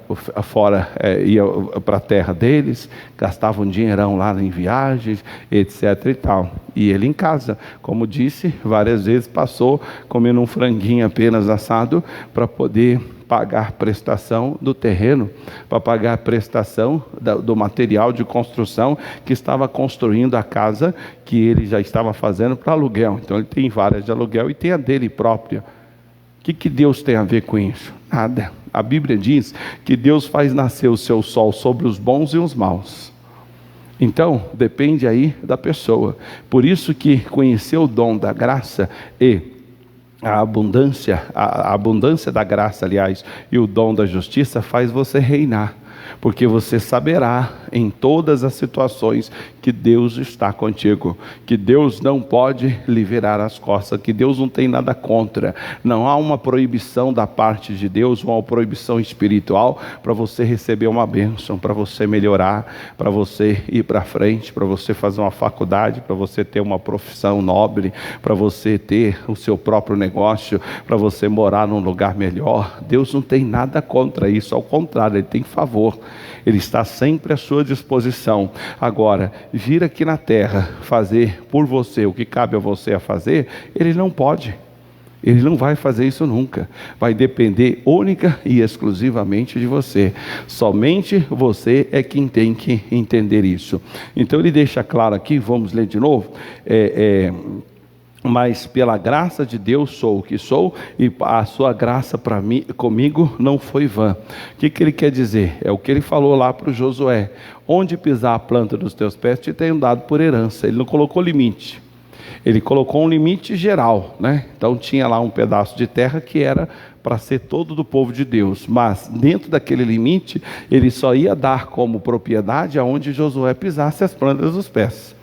fora, ia para a terra deles, gastavam um dinheirão lá em viagens, etc e tal. E ele em casa, como disse, várias vezes passou comendo um franguinho apenas assado para poder pagar prestação do terreno, para pagar a prestação do material de construção que estava construindo a casa que ele já estava fazendo para aluguel. Então ele tem várias de aluguel e tem a dele própria. O que Deus tem a ver com isso? Nada. A Bíblia diz que Deus faz nascer o seu sol sobre os bons e os maus. Então, depende aí da pessoa. Por isso que conhecer o dom da graça e a abundância da graça, aliás, e o dom da justiça faz você reinar. Porque você saberá em todas as situações que Deus está contigo, que Deus não pode lhe virar as costas, que Deus não tem nada contra. Não há uma proibição da parte de Deus, uma proibição espiritual para você receber uma bênção, para você melhorar, para você ir para frente, para você fazer uma faculdade, para você ter uma profissão nobre, para você ter o seu próprio negócio, para você morar num lugar melhor. Deus não tem nada contra isso, ao contrário, Ele tem favor. Ele está sempre à sua disposição. Agora, vir aqui na terra fazer por você o que cabe a você a fazer, Ele não pode. Ele não vai fazer isso nunca. Vai depender única e exclusivamente de você. Somente você é quem tem que entender isso. Então ele deixa claro aqui, vamos ler de novo. Mas pela graça de Deus sou o que sou, e a sua graça para mim, comigo não foi vã. O que ele quer dizer? É o que ele falou lá para o Josué: onde pisar a planta dos teus pés te tenho dado por herança. Ele não colocou limite. Ele colocou um limite geral, né? Então tinha lá um pedaço de terra que era para ser todo do povo de Deus, mas dentro daquele limite ele só ia dar como propriedade aonde Josué pisasse as plantas dos pés.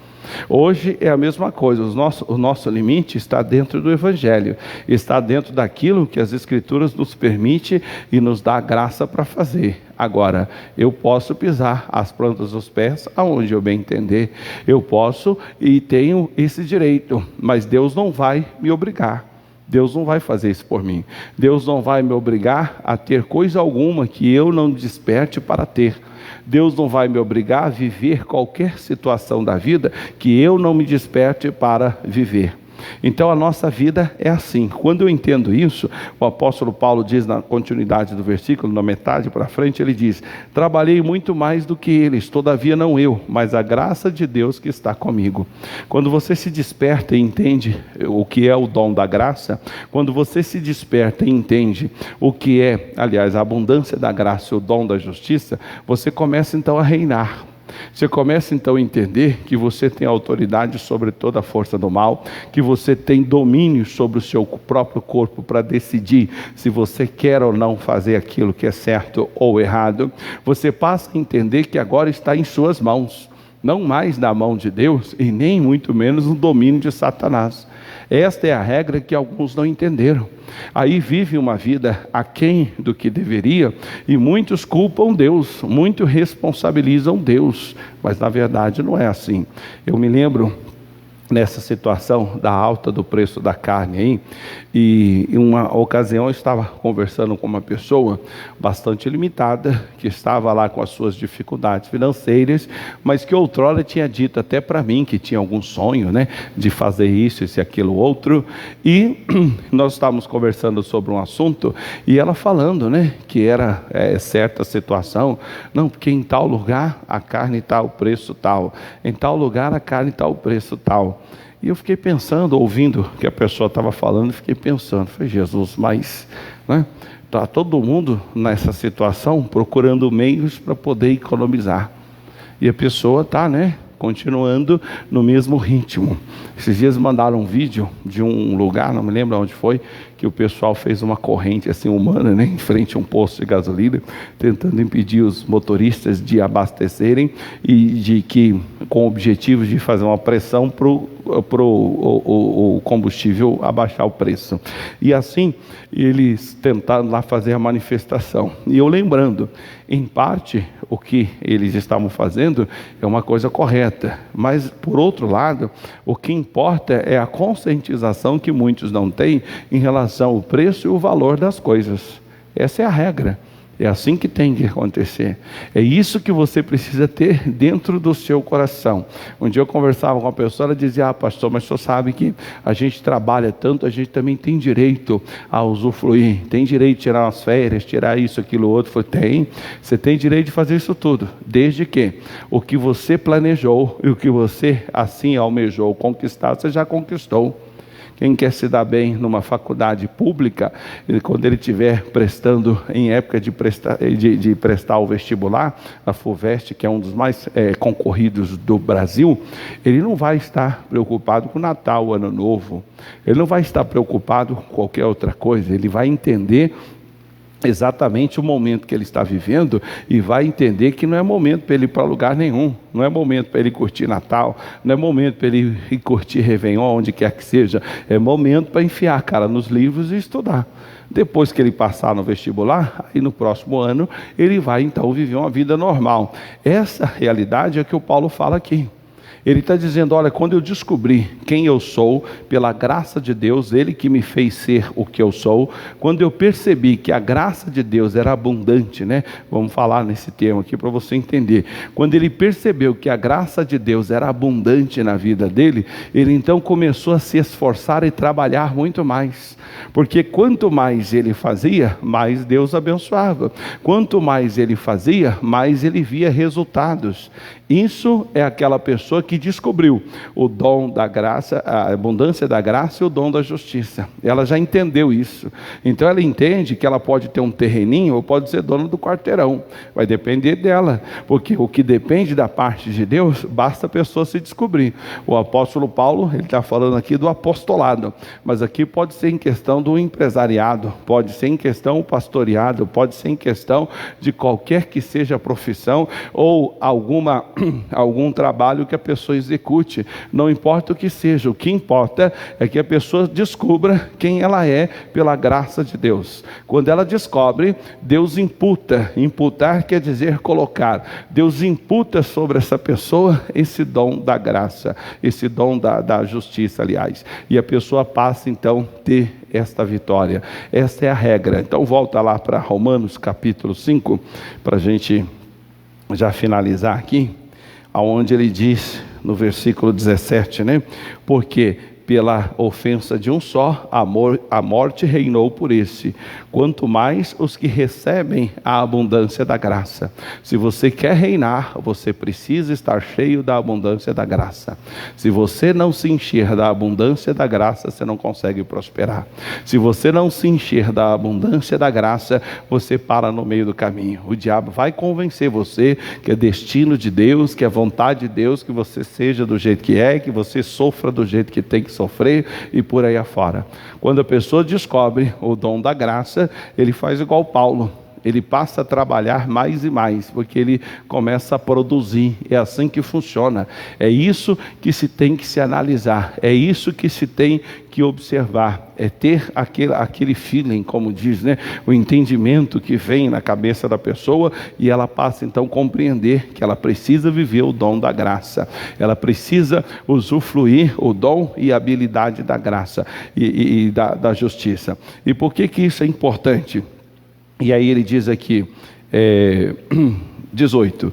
Hoje é a mesma coisa. O nosso limite está dentro do Evangelho, está dentro daquilo que as Escrituras nos permite e nos dá graça para fazer. Agora, eu posso pisar as plantas dos pés aonde eu bem entender, eu posso e tenho esse direito, mas Deus não vai me obrigar. Deus não vai fazer isso por mim. Deus não vai me obrigar a ter coisa alguma que eu não desperte para ter. Deus não vai me obrigar a viver qualquer situação da vida que eu não me desperte para viver. Então a nossa vida é assim. Quando eu entendo isso, o apóstolo Paulo diz na continuidade do versículo, na metade para frente, ele diz: trabalhei muito mais do que eles, todavia não eu, mas a graça de Deus que está comigo. Quando você se desperta e entende o que é o dom da graça, quando você se desperta e entende o que é, aliás, a abundância da graça e o dom da justiça, você começa então a reinar. Você começa então a entender que você tem autoridade sobre toda a força do mal, que você tem domínio sobre o seu próprio corpo para decidir se você quer ou não fazer aquilo que é certo ou errado. Você passa a entender que agora está em suas mãos, não mais na mão de Deus e nem muito menos no domínio de Satanás. Esta é a regra que alguns não entenderam. Aí vivem uma vida aquém do que deveria, e muitos culpam Deus, muitos responsabilizam Deus, mas na verdade não é assim. Eu me lembro nessa situação da alta do preço da carne aí, e em uma ocasião eu estava conversando com uma pessoa bastante limitada, que estava lá com as suas dificuldades financeiras, mas que outrora tinha dito até para mim que tinha algum sonho, né, de fazer isso, esse, aquilo, outro, e nós estávamos conversando sobre um assunto, e ela falando, né, que era certa situação, não, porque em tal lugar a carne está o preço tal, em tal lugar a carne está o preço tal. E eu fiquei pensando, ouvindo o que a pessoa estava falando, fiquei pensando, falei, Jesus, mas está todo mundo nessa situação procurando meios para poder economizar. E a pessoa está, continuando no mesmo ritmo. Esses dias mandaram um vídeo de um lugar, não me lembro onde foi, que o pessoal fez uma corrente assim humana, em frente a um posto de gasolina, tentando impedir os motoristas de abastecerem e com o objetivo de fazer uma pressão para o combustível abaixar o preço. E assim eles tentaram lá fazer a manifestação. E eu lembrando, em parte, o que eles estavam fazendo é uma coisa correta, mas por outro lado, o que importa é a conscientização que muitos não têm em relação ao preço e o valor das coisas. Essa é a regra. É assim que tem que acontecer. É isso que você precisa ter dentro do seu coração. Um dia eu conversava com uma pessoa, ela dizia, pastor, mas o senhor sabe que a gente trabalha tanto, a gente também tem direito a usufruir, tem direito de tirar umas férias, tirar isso, aquilo, outro. Eu falei, tem, você tem direito de fazer isso tudo, desde que o que você planejou e o que você assim almejou conquistar, você já conquistou. Quem quer se dar bem numa faculdade pública, quando ele estiver prestando, em época de prestar o vestibular, a FUVEST, que é um dos mais concorridos do Brasil, ele não vai estar preocupado com o Natal, o Ano Novo, ele não vai estar preocupado com qualquer outra coisa, ele vai entender exatamente o momento que ele está vivendo e vai entender que não é momento para ele ir para lugar nenhum, não é momento para ele curtir Natal, não é momento para ele ir curtir Réveillon, onde quer que seja, é momento para enfiar a cara nos livros e estudar. Depois que ele passar no vestibular, aí no próximo ano ele vai então viver uma vida normal. Essa realidade é que o Paulo fala aqui. Ele está dizendo, olha, quando eu descobri quem eu sou, pela graça de Deus, Ele que me fez ser o que eu sou, quando eu percebi que a graça de Deus era abundante, né? Vamos falar nesse termo aqui para você entender. Quando ele percebeu que a graça de Deus era abundante na vida dele, ele então começou a se esforçar e trabalhar muito mais. Porque quanto mais ele fazia, mais Deus abençoava. Quanto mais ele fazia, mais ele via resultados. Isso é aquela pessoa que descobriu o dom da graça, a abundância da graça e o dom da justiça. Ela já entendeu isso. Então ela entende que ela pode ter um terreninho ou pode ser dona do quarteirão. Vai depender dela. Porque o que depende da parte de Deus, basta a pessoa se descobrir. O apóstolo Paulo, ele está falando aqui do apostolado. Mas aqui pode ser em questão do empresariado, pode ser em questão do pastoreado, pode ser em questão de qualquer que seja a profissão ou algum trabalho que a pessoa execute. Não importa o que seja, o que importa é que a pessoa descubra quem ela é pela graça de Deus. Quando ela descobre, Deus imputa. Imputar quer dizer colocar. Deus imputa sobre essa pessoa esse dom da graça, esse dom da justiça, aliás. E a pessoa passa então a ter esta vitória. Esta é a regra. Então volta lá para Romanos capítulo 5, para a gente já finalizar aqui, aonde ele diz no versículo 17, né? Porque pela ofensa de um só, a morte reinou por esse. Quanto mais os que recebem a abundância da graça. Se você quer reinar, você precisa estar cheio da abundância da graça. Se você não se encher da abundância da graça, você não consegue prosperar. Se você não se encher da abundância da graça, você para no meio do caminho. O diabo vai convencer você que é destino de Deus, que é vontade de Deus, que você seja do jeito que é, que você sofra do jeito que tem que sofrer e por aí afora. Quando a pessoa descobre o dom da graça, ele faz igual Paulo. Ele passa a trabalhar mais e mais, porque ele começa a produzir. É assim que funciona. É isso que se tem que se analisar. É isso que se tem que observar. É ter aquele feeling, como diz, né? O entendimento que vem na cabeça da pessoa, e ela passa então a compreender que ela precisa viver o dom da graça. Ela precisa usufruir o dom e a habilidade da graça e da justiça. E por que isso é importante? E aí ele diz aqui, 18,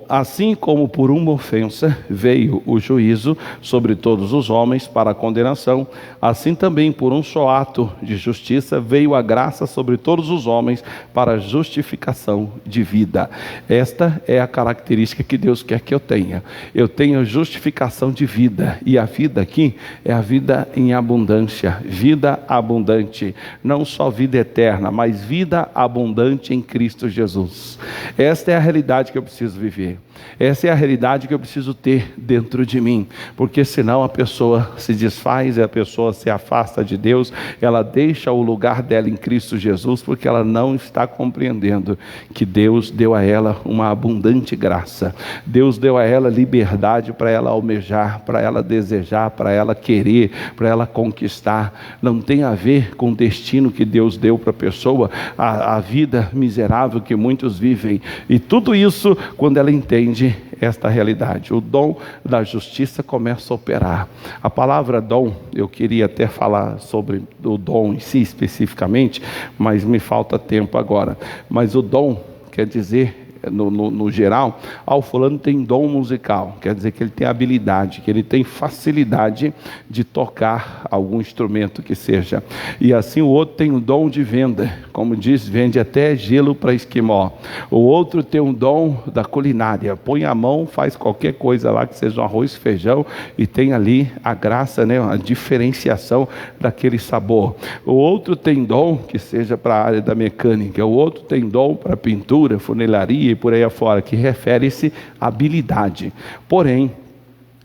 assim como por uma ofensa veio o juízo sobre todos os homens para a condenação, assim também por um só ato de justiça veio a graça sobre todos os homens para a justificação de vida. Esta é a característica que Deus quer que eu tenha. Eu tenho justificação de vida, e a vida aqui é a vida em abundância, vida abundante, não só vida eterna, mas vida abundante em Cristo Jesus. Esta é a realidade que eu preciso viver. Essa é a realidade que eu preciso ter dentro de mim, porque senão a pessoa se desfaz, a pessoa se afasta de Deus, ela deixa o lugar dela em Cristo Jesus, porque ela não está compreendendo que Deus deu a ela uma abundante graça. Deus deu a ela liberdade para ela almejar, para ela desejar, para ela querer, para ela conquistar. Não tem a ver com o destino que Deus deu para a pessoa, a vida miserável que muitos vivem. E tudo isso, quando ela entende esta realidade, o dom da justiça começa a operar. A palavra dom, eu queria até falar sobre o dom em si especificamente, mas me falta tempo agora. Mas o dom quer dizer, no geral, o fulano tem dom musical, quer dizer que ele tem habilidade, que ele tem facilidade de tocar algum instrumento que seja. E assim o outro tem o dom de venda, como diz, vende até gelo para esquimó. O outro tem um dom da culinária, põe a mão, faz qualquer coisa lá que seja um arroz, feijão, e tem ali a graça, né, a diferenciação daquele sabor. O outro tem dom que seja para a área da mecânica, o outro tem dom para pintura, funilaria e por aí afora, que refere-se à habilidade. Porém,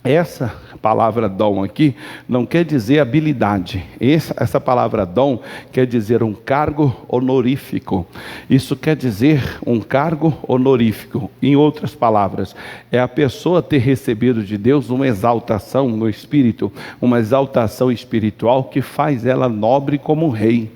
essa palavra dom aqui não quer dizer habilidade. Essa palavra dom quer dizer um cargo honorífico. Isso quer dizer um cargo honorífico. Em outras palavras, é a pessoa ter recebido de Deus uma exaltação no espírito, uma exaltação espiritual que faz ela nobre como um rei.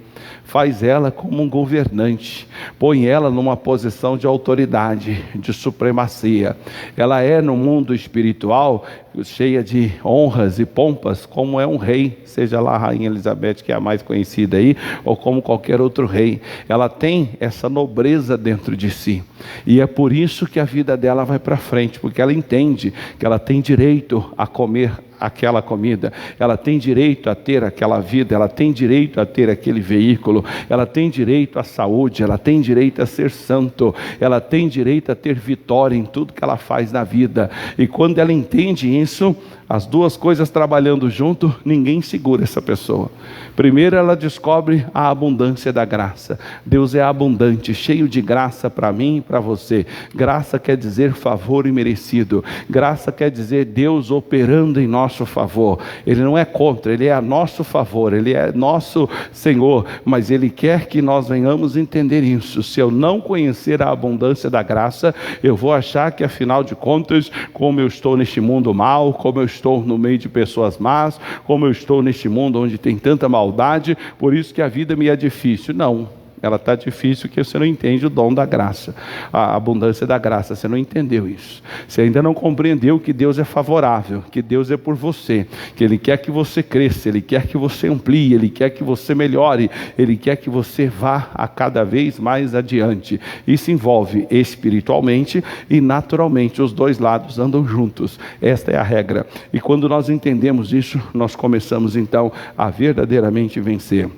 faz ela como um governante, põe ela numa posição de autoridade, de supremacia. Ela é no mundo espiritual cheia de honras e pompas, como é um rei, seja lá a Rainha Elizabeth, que é a mais conhecida aí, ou como qualquer outro rei. Ela tem essa nobreza dentro de si, e é por isso que a vida dela vai para frente, porque ela entende que ela tem direito a comer aquela comida, ela tem direito a ter aquela vida, ela tem direito a ter aquele veículo, ela tem direito à saúde, ela tem direito a ser santo, ela tem direito a ter vitória em tudo que ela faz na vida. E quando ela entende isso, as duas coisas trabalhando junto, ninguém segura essa pessoa. Primeiro, ela descobre a abundância da graça. Deus é abundante, cheio de graça para mim e para você. Graça quer dizer favor imerecido. Graça quer dizer Deus operando em nosso favor. Ele não é contra, Ele é a nosso favor, Ele é nosso Senhor, mas Ele quer que nós venhamos entender isso. Se eu não conhecer a abundância da graça, eu vou achar que, afinal de contas, como eu estou neste mundo mal, como eu estou no meio de pessoas más, como eu estou neste mundo onde tem tanta maldade, por isso que a vida me é difícil. Não. Ela está difícil porque você não entende o dom da graça, a abundância da graça. Você não entendeu isso. Você ainda não compreendeu que Deus é favorável, que Deus é por você, que Ele quer que você cresça, Ele quer que você amplie, Ele quer que você melhore, Ele quer que você vá a cada vez mais adiante. Isso envolve espiritualmente e naturalmente. Os dois lados andam juntos. Esta é a regra. E quando nós entendemos isso, nós começamos então a verdadeiramente vencer.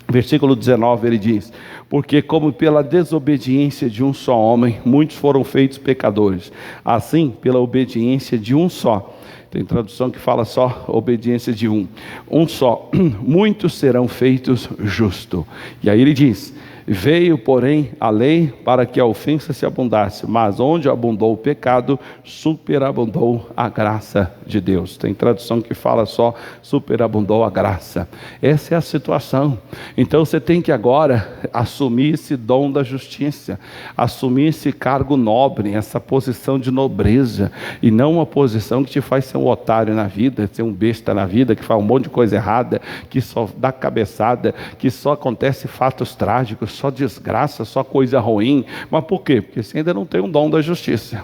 Versículo 19, ele diz: porque como pela desobediência de um só homem, muitos foram feitos pecadores, assim pela obediência de um só. Tem tradução que fala só obediência de um só, muitos serão feitos justos. E aí ele diz: veio, porém, a lei para que a ofensa se abundasse, mas onde abundou o pecado, superabundou a graça de Deus. Tem tradução que fala só superabundou a graça. Essa é a situação. Então você tem que agora assumir esse dom da justiça, assumir esse cargo nobre, essa posição de nobreza, e não uma posição que te faz ser um otário na vida, ser um besta na vida, que faz um monte de coisa errada, que só dá cabeçada, que só acontece fatos trágicos, só desgraça, só coisa ruim. Mas por quê? Porque você ainda não tem um dom da justiça.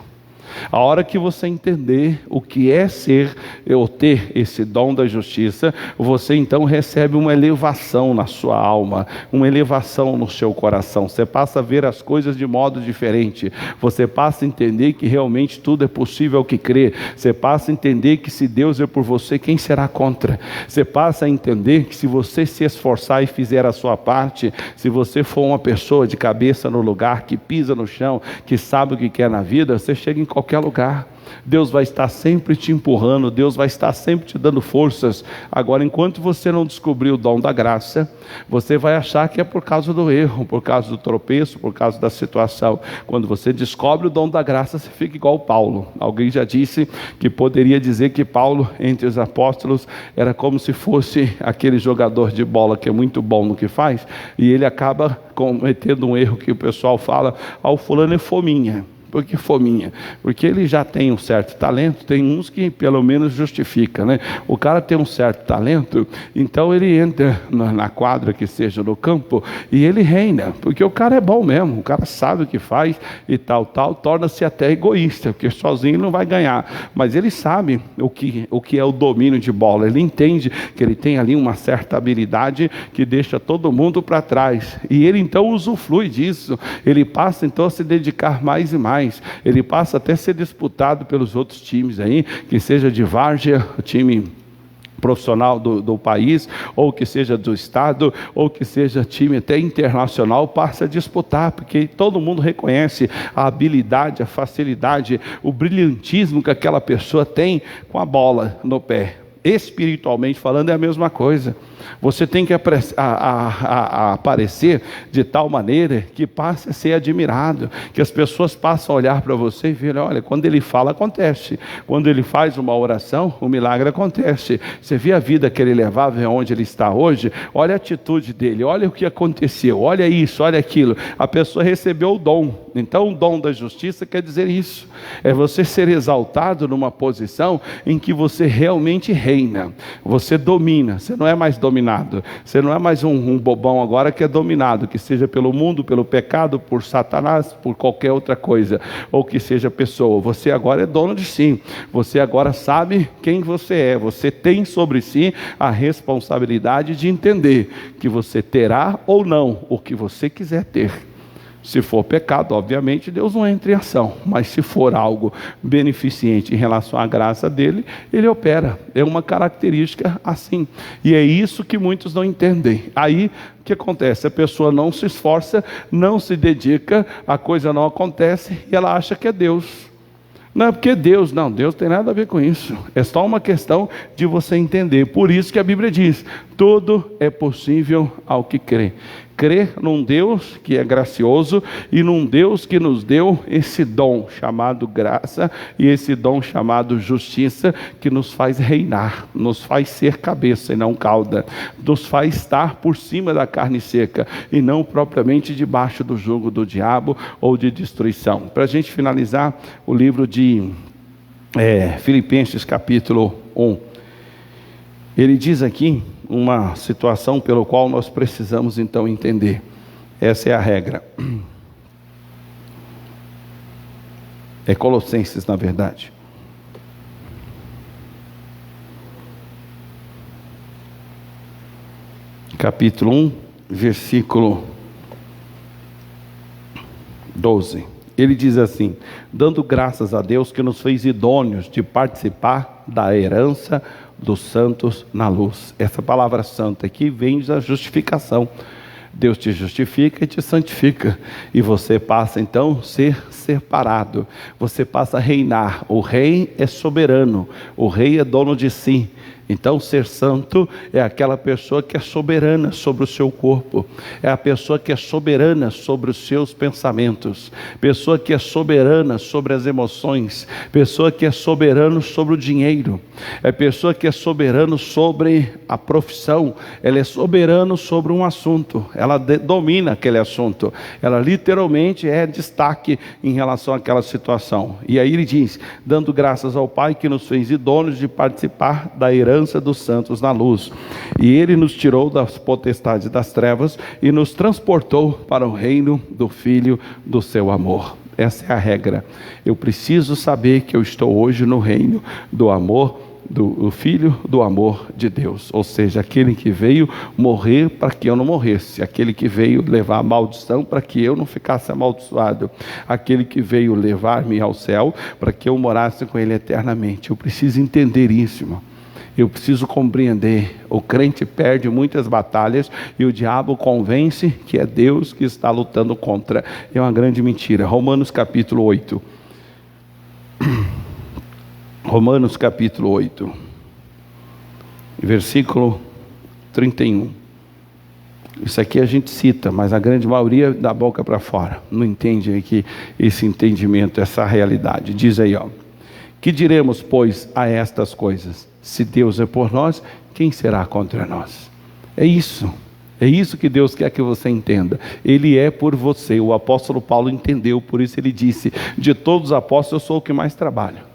A hora que você entender o que é ser ou ter esse dom da justiça, você então recebe uma elevação na sua alma, uma elevação no seu coração. Você passa a ver as coisas de modo diferente. Você passa a entender que realmente tudo é possível ao que crê. Você passa a entender que se Deus é por você, quem será contra? Você passa a entender que se você se esforçar e fizer a sua parte, se você for uma pessoa de cabeça no lugar, que pisa no chão, que sabe o que quer na vida, você chega em qualquer lugar. Deus vai estar sempre te empurrando, Deus vai estar sempre te dando forças. Agora, enquanto você não descobrir o dom da graça, você vai achar que é por causa do erro, por causa do tropeço, por causa da situação. Quando você descobre o dom da graça, você fica igual Paulo. Alguém já disse que poderia dizer que Paulo, entre os apóstolos, era como se fosse aquele jogador de bola que é muito bom no que faz, e ele acaba cometendo um erro que o pessoal fala: o fulano é fominha. Por que fominha? Porque ele já tem um certo talento. Tem uns que pelo menos justifica, né? O cara tem um certo talento, então ele entra na quadra, que seja no campo, e ele reina, porque o cara é bom mesmo, o cara sabe o que faz e tal, torna-se até egoísta, porque sozinho não vai ganhar, mas ele sabe o que é o domínio de bola. Ele entende que ele tem ali uma certa habilidade que deixa todo mundo para trás, e ele então usufrui disso. Ele passa então a se dedicar mais e mais. Ele passa até a ser disputado pelos outros times aí, que seja de várzea, o time profissional do país, ou que seja do estado, ou que seja time até internacional, passa a disputar, porque todo mundo reconhece a habilidade, a facilidade, o brilhantismo que aquela pessoa tem com a bola no pé. Espiritualmente falando é a mesma coisa. Você tem que aparecer de tal maneira que passe a ser admirado, que as pessoas passam a olhar para você e ver: olha, quando ele fala, acontece. Quando ele faz uma oração, o milagre acontece. Você vê a vida que ele levava, onde ele está hoje, olha a atitude dele, olha o que aconteceu, olha isso, olha aquilo. A pessoa recebeu o dom. Então o dom da justiça quer dizer isso, é você ser exaltado numa posição em que você realmente reina. reina, você domina, você não é mais dominado, você não é mais um bobão agora que é dominado, que seja pelo mundo, pelo pecado, por Satanás, por qualquer outra coisa, ou que seja pessoa. Você agora é dono de si, você agora sabe quem você é, você tem sobre si a responsabilidade de entender que você terá ou não o que você quiser ter. Se for pecado, obviamente Deus não entra em ação, mas se for algo beneficente em relação à graça dele, ele opera. É uma característica assim, e é isso que muitos não entendem. Aí o que acontece? A pessoa não se esforça, não se dedica, a coisa não acontece e ela acha que é Deus. Não é porque Deus, não, Deus tem nada a ver com isso. É só uma questão de você entender. Por isso que a Bíblia diz: tudo é possível ao que crê. Crer num Deus que é gracioso e num Deus que nos deu esse dom chamado graça e esse dom chamado justiça, que nos faz reinar, nos faz ser cabeça e não cauda, nos faz estar por cima da carne seca e não propriamente debaixo do jugo do diabo ou de destruição. Para a gente finalizar, o livro de Filipenses capítulo 1, ele diz aqui uma situação pelo qual nós precisamos então entender. Essa é a regra. É Colossenses, na verdade. Capítulo 1, versículo 12. Ele diz assim: dando graças a Deus que nos fez idôneos de participar da herança dos santos na luz. Essa palavra santa aqui vem da justificação. Deus te justifica e te santifica, e você passa então a ser separado, você passa a reinar. O rei é soberano, o rei é dono de si. Então ser santo é aquela pessoa que é soberana sobre o seu corpo, é a pessoa que é soberana sobre os seus pensamentos, pessoa que é soberana sobre as emoções, pessoa que é soberano sobre o dinheiro, é pessoa que é soberano sobre a profissão, ela é soberano sobre um assunto, ela domina aquele assunto, ela literalmente é destaque em relação àquela situação. E aí ele diz: dando graças ao Pai que nos fez idôneos de participar da herança dos santos na luz, e ele nos tirou das potestades das trevas e nos transportou para o reino do Filho do seu amor. Essa é a regra. Eu preciso saber que eu estou hoje no reino do amor do Filho do amor de Deus, ou seja, aquele que veio morrer para que eu não morresse, aquele que veio levar a maldição para que eu não ficasse amaldiçoado, aquele que veio levar-me ao céu para que eu morasse com ele eternamente. Eu preciso entender isso, irmão. Eu preciso compreender. O crente perde muitas batalhas e o diabo convence que é Deus que está lutando contra. É uma grande mentira. Romanos capítulo 8. Romanos capítulo 8, versículo 31. Isso aqui a gente cita, mas a grande maioria da boca para fora não entende aqui esse entendimento, essa realidade. Diz aí, ó: que diremos, pois, a estas coisas? Se Deus é por nós, quem será contra nós? É isso que Deus quer que você entenda. Ele é por você. O apóstolo Paulo entendeu, por isso ele disse: de todos os apóstolos eu sou o que mais trabalho.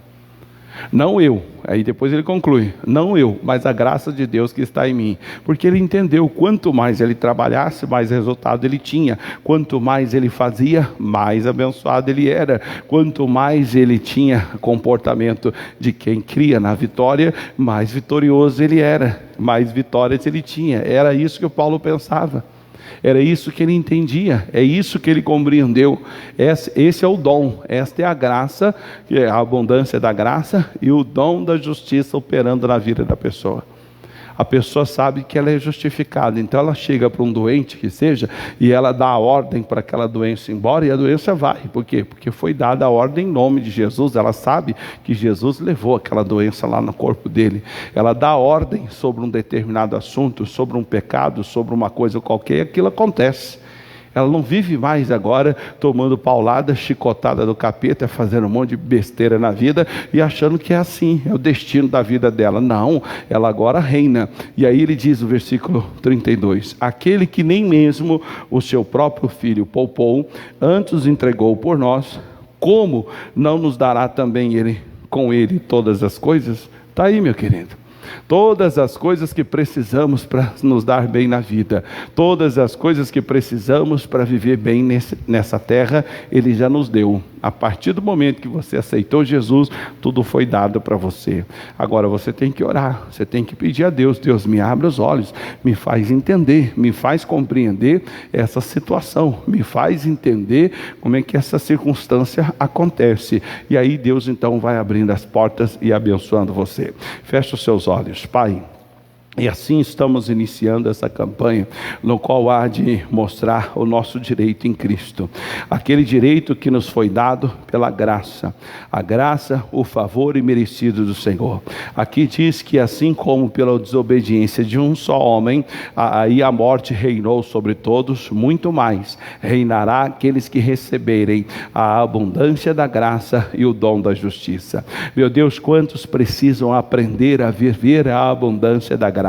Não eu, aí depois ele conclui: não eu, mas a graça de Deus que está em mim. Porque ele entendeu, quanto mais ele trabalhasse, mais resultado ele tinha. Quanto mais ele fazia, mais abençoado ele era. Quanto mais ele tinha comportamento de quem cria na vitória, mais vitorioso ele era, mais vitórias ele tinha. Era isso que o Paulo pensava. Era isso que ele entendia, é isso que ele compreendeu. Esse é o dom, esta é a graça, que é a abundância da graça e o dom da justiça operando na vida da pessoa. A pessoa sabe que ela é justificada, então ela chega para um doente que seja, e ela dá a ordem para aquela doença ir embora, e a doença vai. Por quê? Porque foi dada a ordem em nome de Jesus. Ela sabe que Jesus levou aquela doença lá no corpo dele. Ela dá a ordem sobre um determinado assunto, sobre um pecado, sobre uma coisa qualquer, e aquilo acontece. Ela não vive mais agora tomando paulada, chicotada do capeta, fazendo um monte de besteira na vida e achando que é assim, é o destino da vida dela. Não, ela agora reina. E aí ele diz no versículo 32: aquele que nem mesmo o seu próprio filho poupou, antes entregou por nós, como não nos dará também ele, com ele todas as coisas? Está aí, meu querido. Todas as coisas que precisamos para nos dar bem na vida, todas as coisas que precisamos para viver bem nessa terra, Ele já nos deu. A partir do momento que você aceitou Jesus, tudo foi dado para você. Agora você tem que orar, você tem que pedir a Deus: Deus, me abre os olhos, me faz entender, me faz compreender essa situação, me faz entender como é que essa circunstância acontece. E aí Deus então vai abrindo as portas e abençoando você. Feche os seus olhos. Pai, e assim estamos iniciando essa campanha, no qual há de mostrar o nosso direito em Cristo. Aquele direito que nos foi dado pela graça. A graça, o favor imerecido do Senhor. Aqui diz que assim como pela desobediência de um só homem, aí a morte reinou sobre todos, muito mais reinará aqueles que receberem a abundância da graça e o dom da justiça. Meu Deus, quantos precisam aprender a viver a abundância da graça?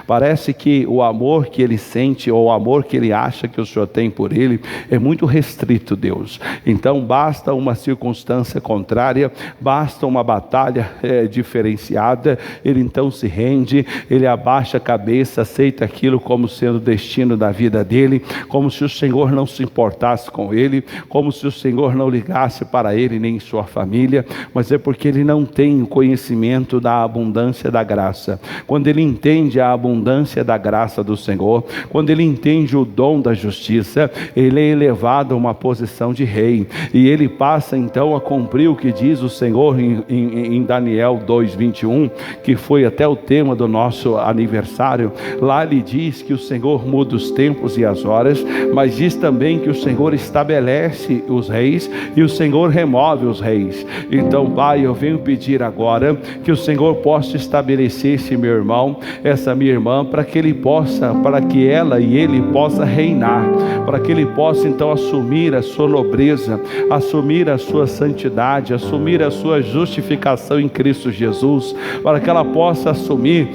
Parece que o amor que ele sente, ou o amor que ele acha que o Senhor tem por ele, é muito restrito, Deus. Então basta uma circunstância contrária, basta uma batalha diferenciada, ele então se rende, ele abaixa a cabeça, aceita aquilo como sendo o destino da vida dele, como se o Senhor não se importasse com ele, como se o Senhor não ligasse para ele nem sua família, mas é porque ele não tem o conhecimento da abundância da graça. Quando ele entende a abundância da graça do Senhor, quando ele entende o dom da justiça, ele é elevado a uma posição de rei, e ele passa então a cumprir o que diz o Senhor em Daniel 2:21, que foi até o tema do nosso aniversário. Lá ele diz que o Senhor muda os tempos e as horas, mas diz também que o Senhor estabelece os reis e o Senhor remove os reis. Então, Pai, eu venho pedir agora que o Senhor possa estabelecer esse meu irmão, essa minha irmã, para que ela e ele possa reinar, para que ele possa então assumir a sua nobreza, assumir a sua santidade, assumir a sua justificação em Cristo Jesus, para que ela possa assumir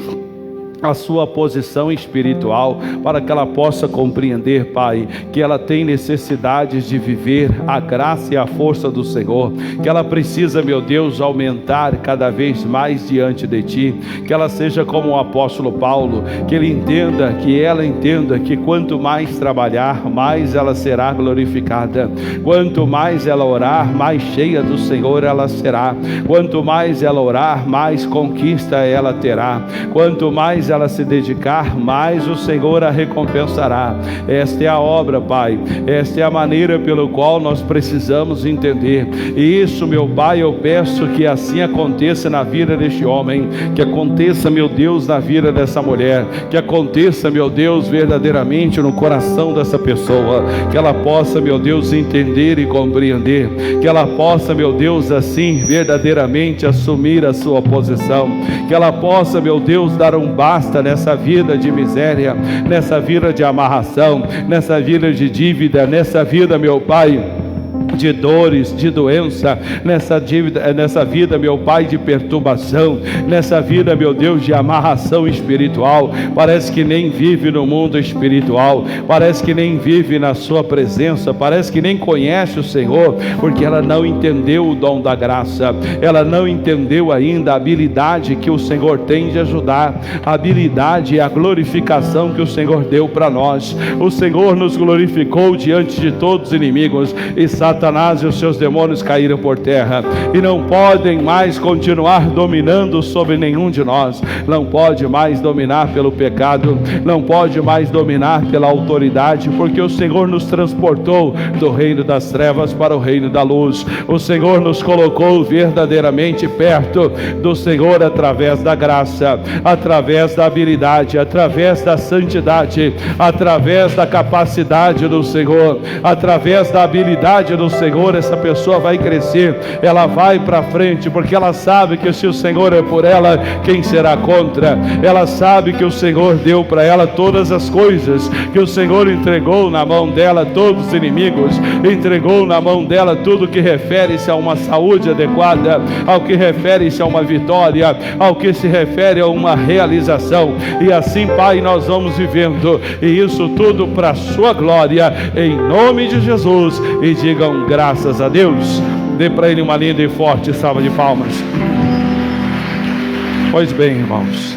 a sua posição espiritual, para que ela possa compreender, Pai, que ela tem necessidades de viver a graça e a força do Senhor, que ela precisa, meu Deus, aumentar cada vez mais diante de Ti, que ela seja como o apóstolo Paulo, que ela entenda que quanto mais trabalhar, mais ela será glorificada, quanto mais ela orar, mais cheia do Senhor ela será, quanto mais ela orar, mais conquista ela terá, quanto mais ela se dedicar, mais o Senhor a recompensará. Esta é a obra, Pai, esta é a maneira pelo qual nós precisamos entender, e isso, meu Pai, eu peço que assim aconteça na vida deste homem, que aconteça, meu Deus, na vida dessa mulher, que aconteça, meu Deus, verdadeiramente no coração dessa pessoa, que ela possa, meu Deus, entender e compreender, que ela possa, meu Deus, assim verdadeiramente assumir a sua posição, que ela possa, meu Deus, dar um basta nessa vida de miséria, nessa vida de amarração, nessa vida de dívida, nessa vida, meu Pai, de dores, de doença, nessa vida, meu Pai, de perturbação, nessa vida, meu Deus, de amarração espiritual. Parece que nem vive no mundo espiritual, parece que nem vive na sua presença, parece que nem conhece o Senhor, porque ela não entendeu o dom da graça, ela não entendeu ainda a habilidade que o Senhor tem de ajudar, a habilidade e a glorificação que o Senhor deu para nós. O Senhor nos glorificou diante de todos os inimigos, e Satanás e os seus demônios caíram por terra, e não podem mais continuar dominando sobre nenhum de nós, não pode mais dominar pelo pecado, não pode mais dominar pela autoridade, porque o Senhor nos transportou do reino das trevas para o reino da luz. O Senhor nos colocou verdadeiramente perto do Senhor através da graça, através da habilidade, através da santidade, através da capacidade do Senhor, através da habilidade do Senhor. Essa pessoa vai crescer, ela vai para frente, porque ela sabe que se o Senhor é por ela, quem será contra? Ela sabe que o Senhor deu para ela todas as coisas, que o Senhor entregou na mão dela todos os inimigos, entregou na mão dela tudo que refere-se a uma saúde adequada, ao que refere-se a uma vitória, ao que se refere a uma realização. E assim, Pai, nós vamos vivendo, e isso tudo para a sua glória, em nome de Jesus. E digam graças a Deus. Dê para Ele uma linda e forte salva de palmas. Pois bem, irmãos,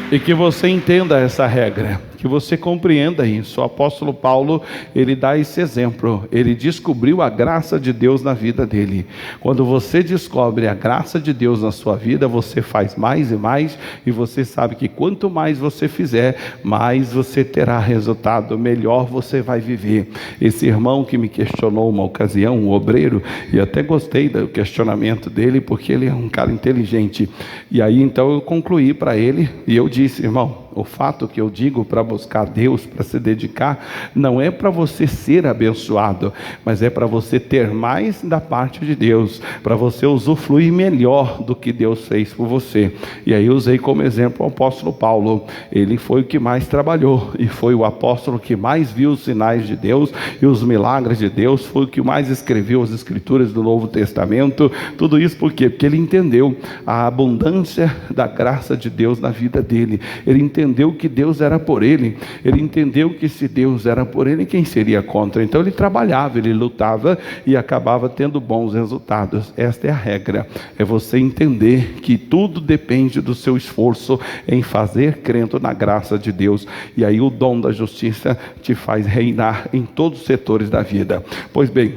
e que você entenda essa regra, que você compreenda isso. O apóstolo Paulo, ele dá esse exemplo. Ele descobriu a graça de Deus na vida dele. Quando você descobre a graça de Deus na sua vida, você faz mais e mais, e você sabe que quanto mais você fizer, mais você terá resultado, melhor você vai viver. Esse irmão que me questionou uma ocasião, um obreiro, e até gostei do questionamento dele, porque ele é um cara inteligente. E aí então eu concluí para ele, e eu disse: irmão, o fato que eu digo para buscar Deus, para se dedicar, não é para você ser abençoado, mas é para você ter mais da parte de Deus, para você usufruir melhor do que Deus fez por você. E aí eu usei como exemplo o apóstolo Paulo. Ele foi o que mais trabalhou, e foi o apóstolo que mais viu os sinais de Deus e os milagres de Deus, foi o que mais escreveu as escrituras do Novo Testamento. Tudo isso por quê? Porque ele entendeu a abundância da graça de Deus na vida dele. Ele entendeu que Deus era por ele. Ele entendeu que se Deus era por ele, quem seria contra? Então ele trabalhava, ele lutava e acabava tendo bons resultados. Esta é a regra, é você entender que tudo depende do seu esforço em fazer, crendo na graça de Deus, e aí o dom da justiça te faz reinar em todos os setores da vida. Pois bem,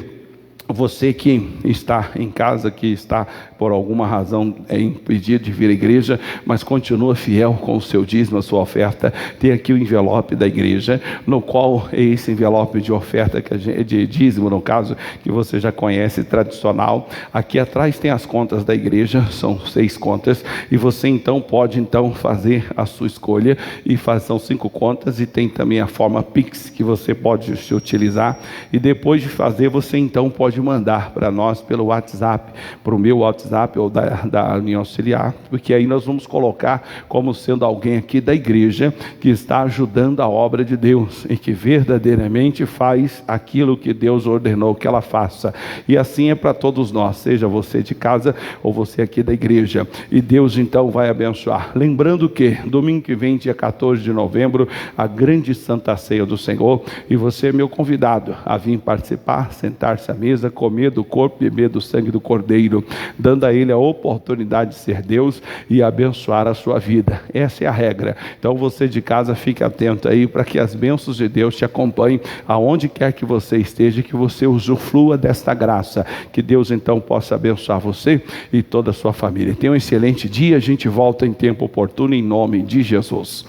você que está em casa, que está por alguma razão impedido de vir à igreja, mas continua fiel com o seu dízimo, a sua oferta, tem aqui o envelope da igreja, no qual é esse envelope de oferta, de dízimo no caso, que você já conhece, tradicional. Aqui atrás tem as contas da igreja, são 6 contas, e você então pode fazer a sua escolha, e são 5 contas, e tem também a forma Pix, que você pode se utilizar, e depois de fazer, você então pode mandar para nós pelo WhatsApp, para o meu WhatsApp ou da minha auxiliar, porque aí nós vamos colocar como sendo alguém aqui da igreja que está ajudando a obra de Deus e que verdadeiramente faz aquilo que Deus ordenou que ela faça. E assim é para todos nós, seja você de casa ou você aqui da igreja, e Deus então vai abençoar. Lembrando que domingo que vem, dia 14 de novembro, a grande Santa Ceia do Senhor, e você é meu convidado a vir participar, sentar-se à mesa, comer do corpo, beber do sangue do Cordeiro, dando a Ele a oportunidade de ser Deus e abençoar a sua vida. Essa é a regra. Então você de casa, fique atento aí para que as bênçãos de Deus te acompanhem aonde quer que você esteja, que você usufrua desta graça, que Deus então possa abençoar você e toda a sua família. Tenha um excelente dia, a gente volta em tempo oportuno em nome de Jesus.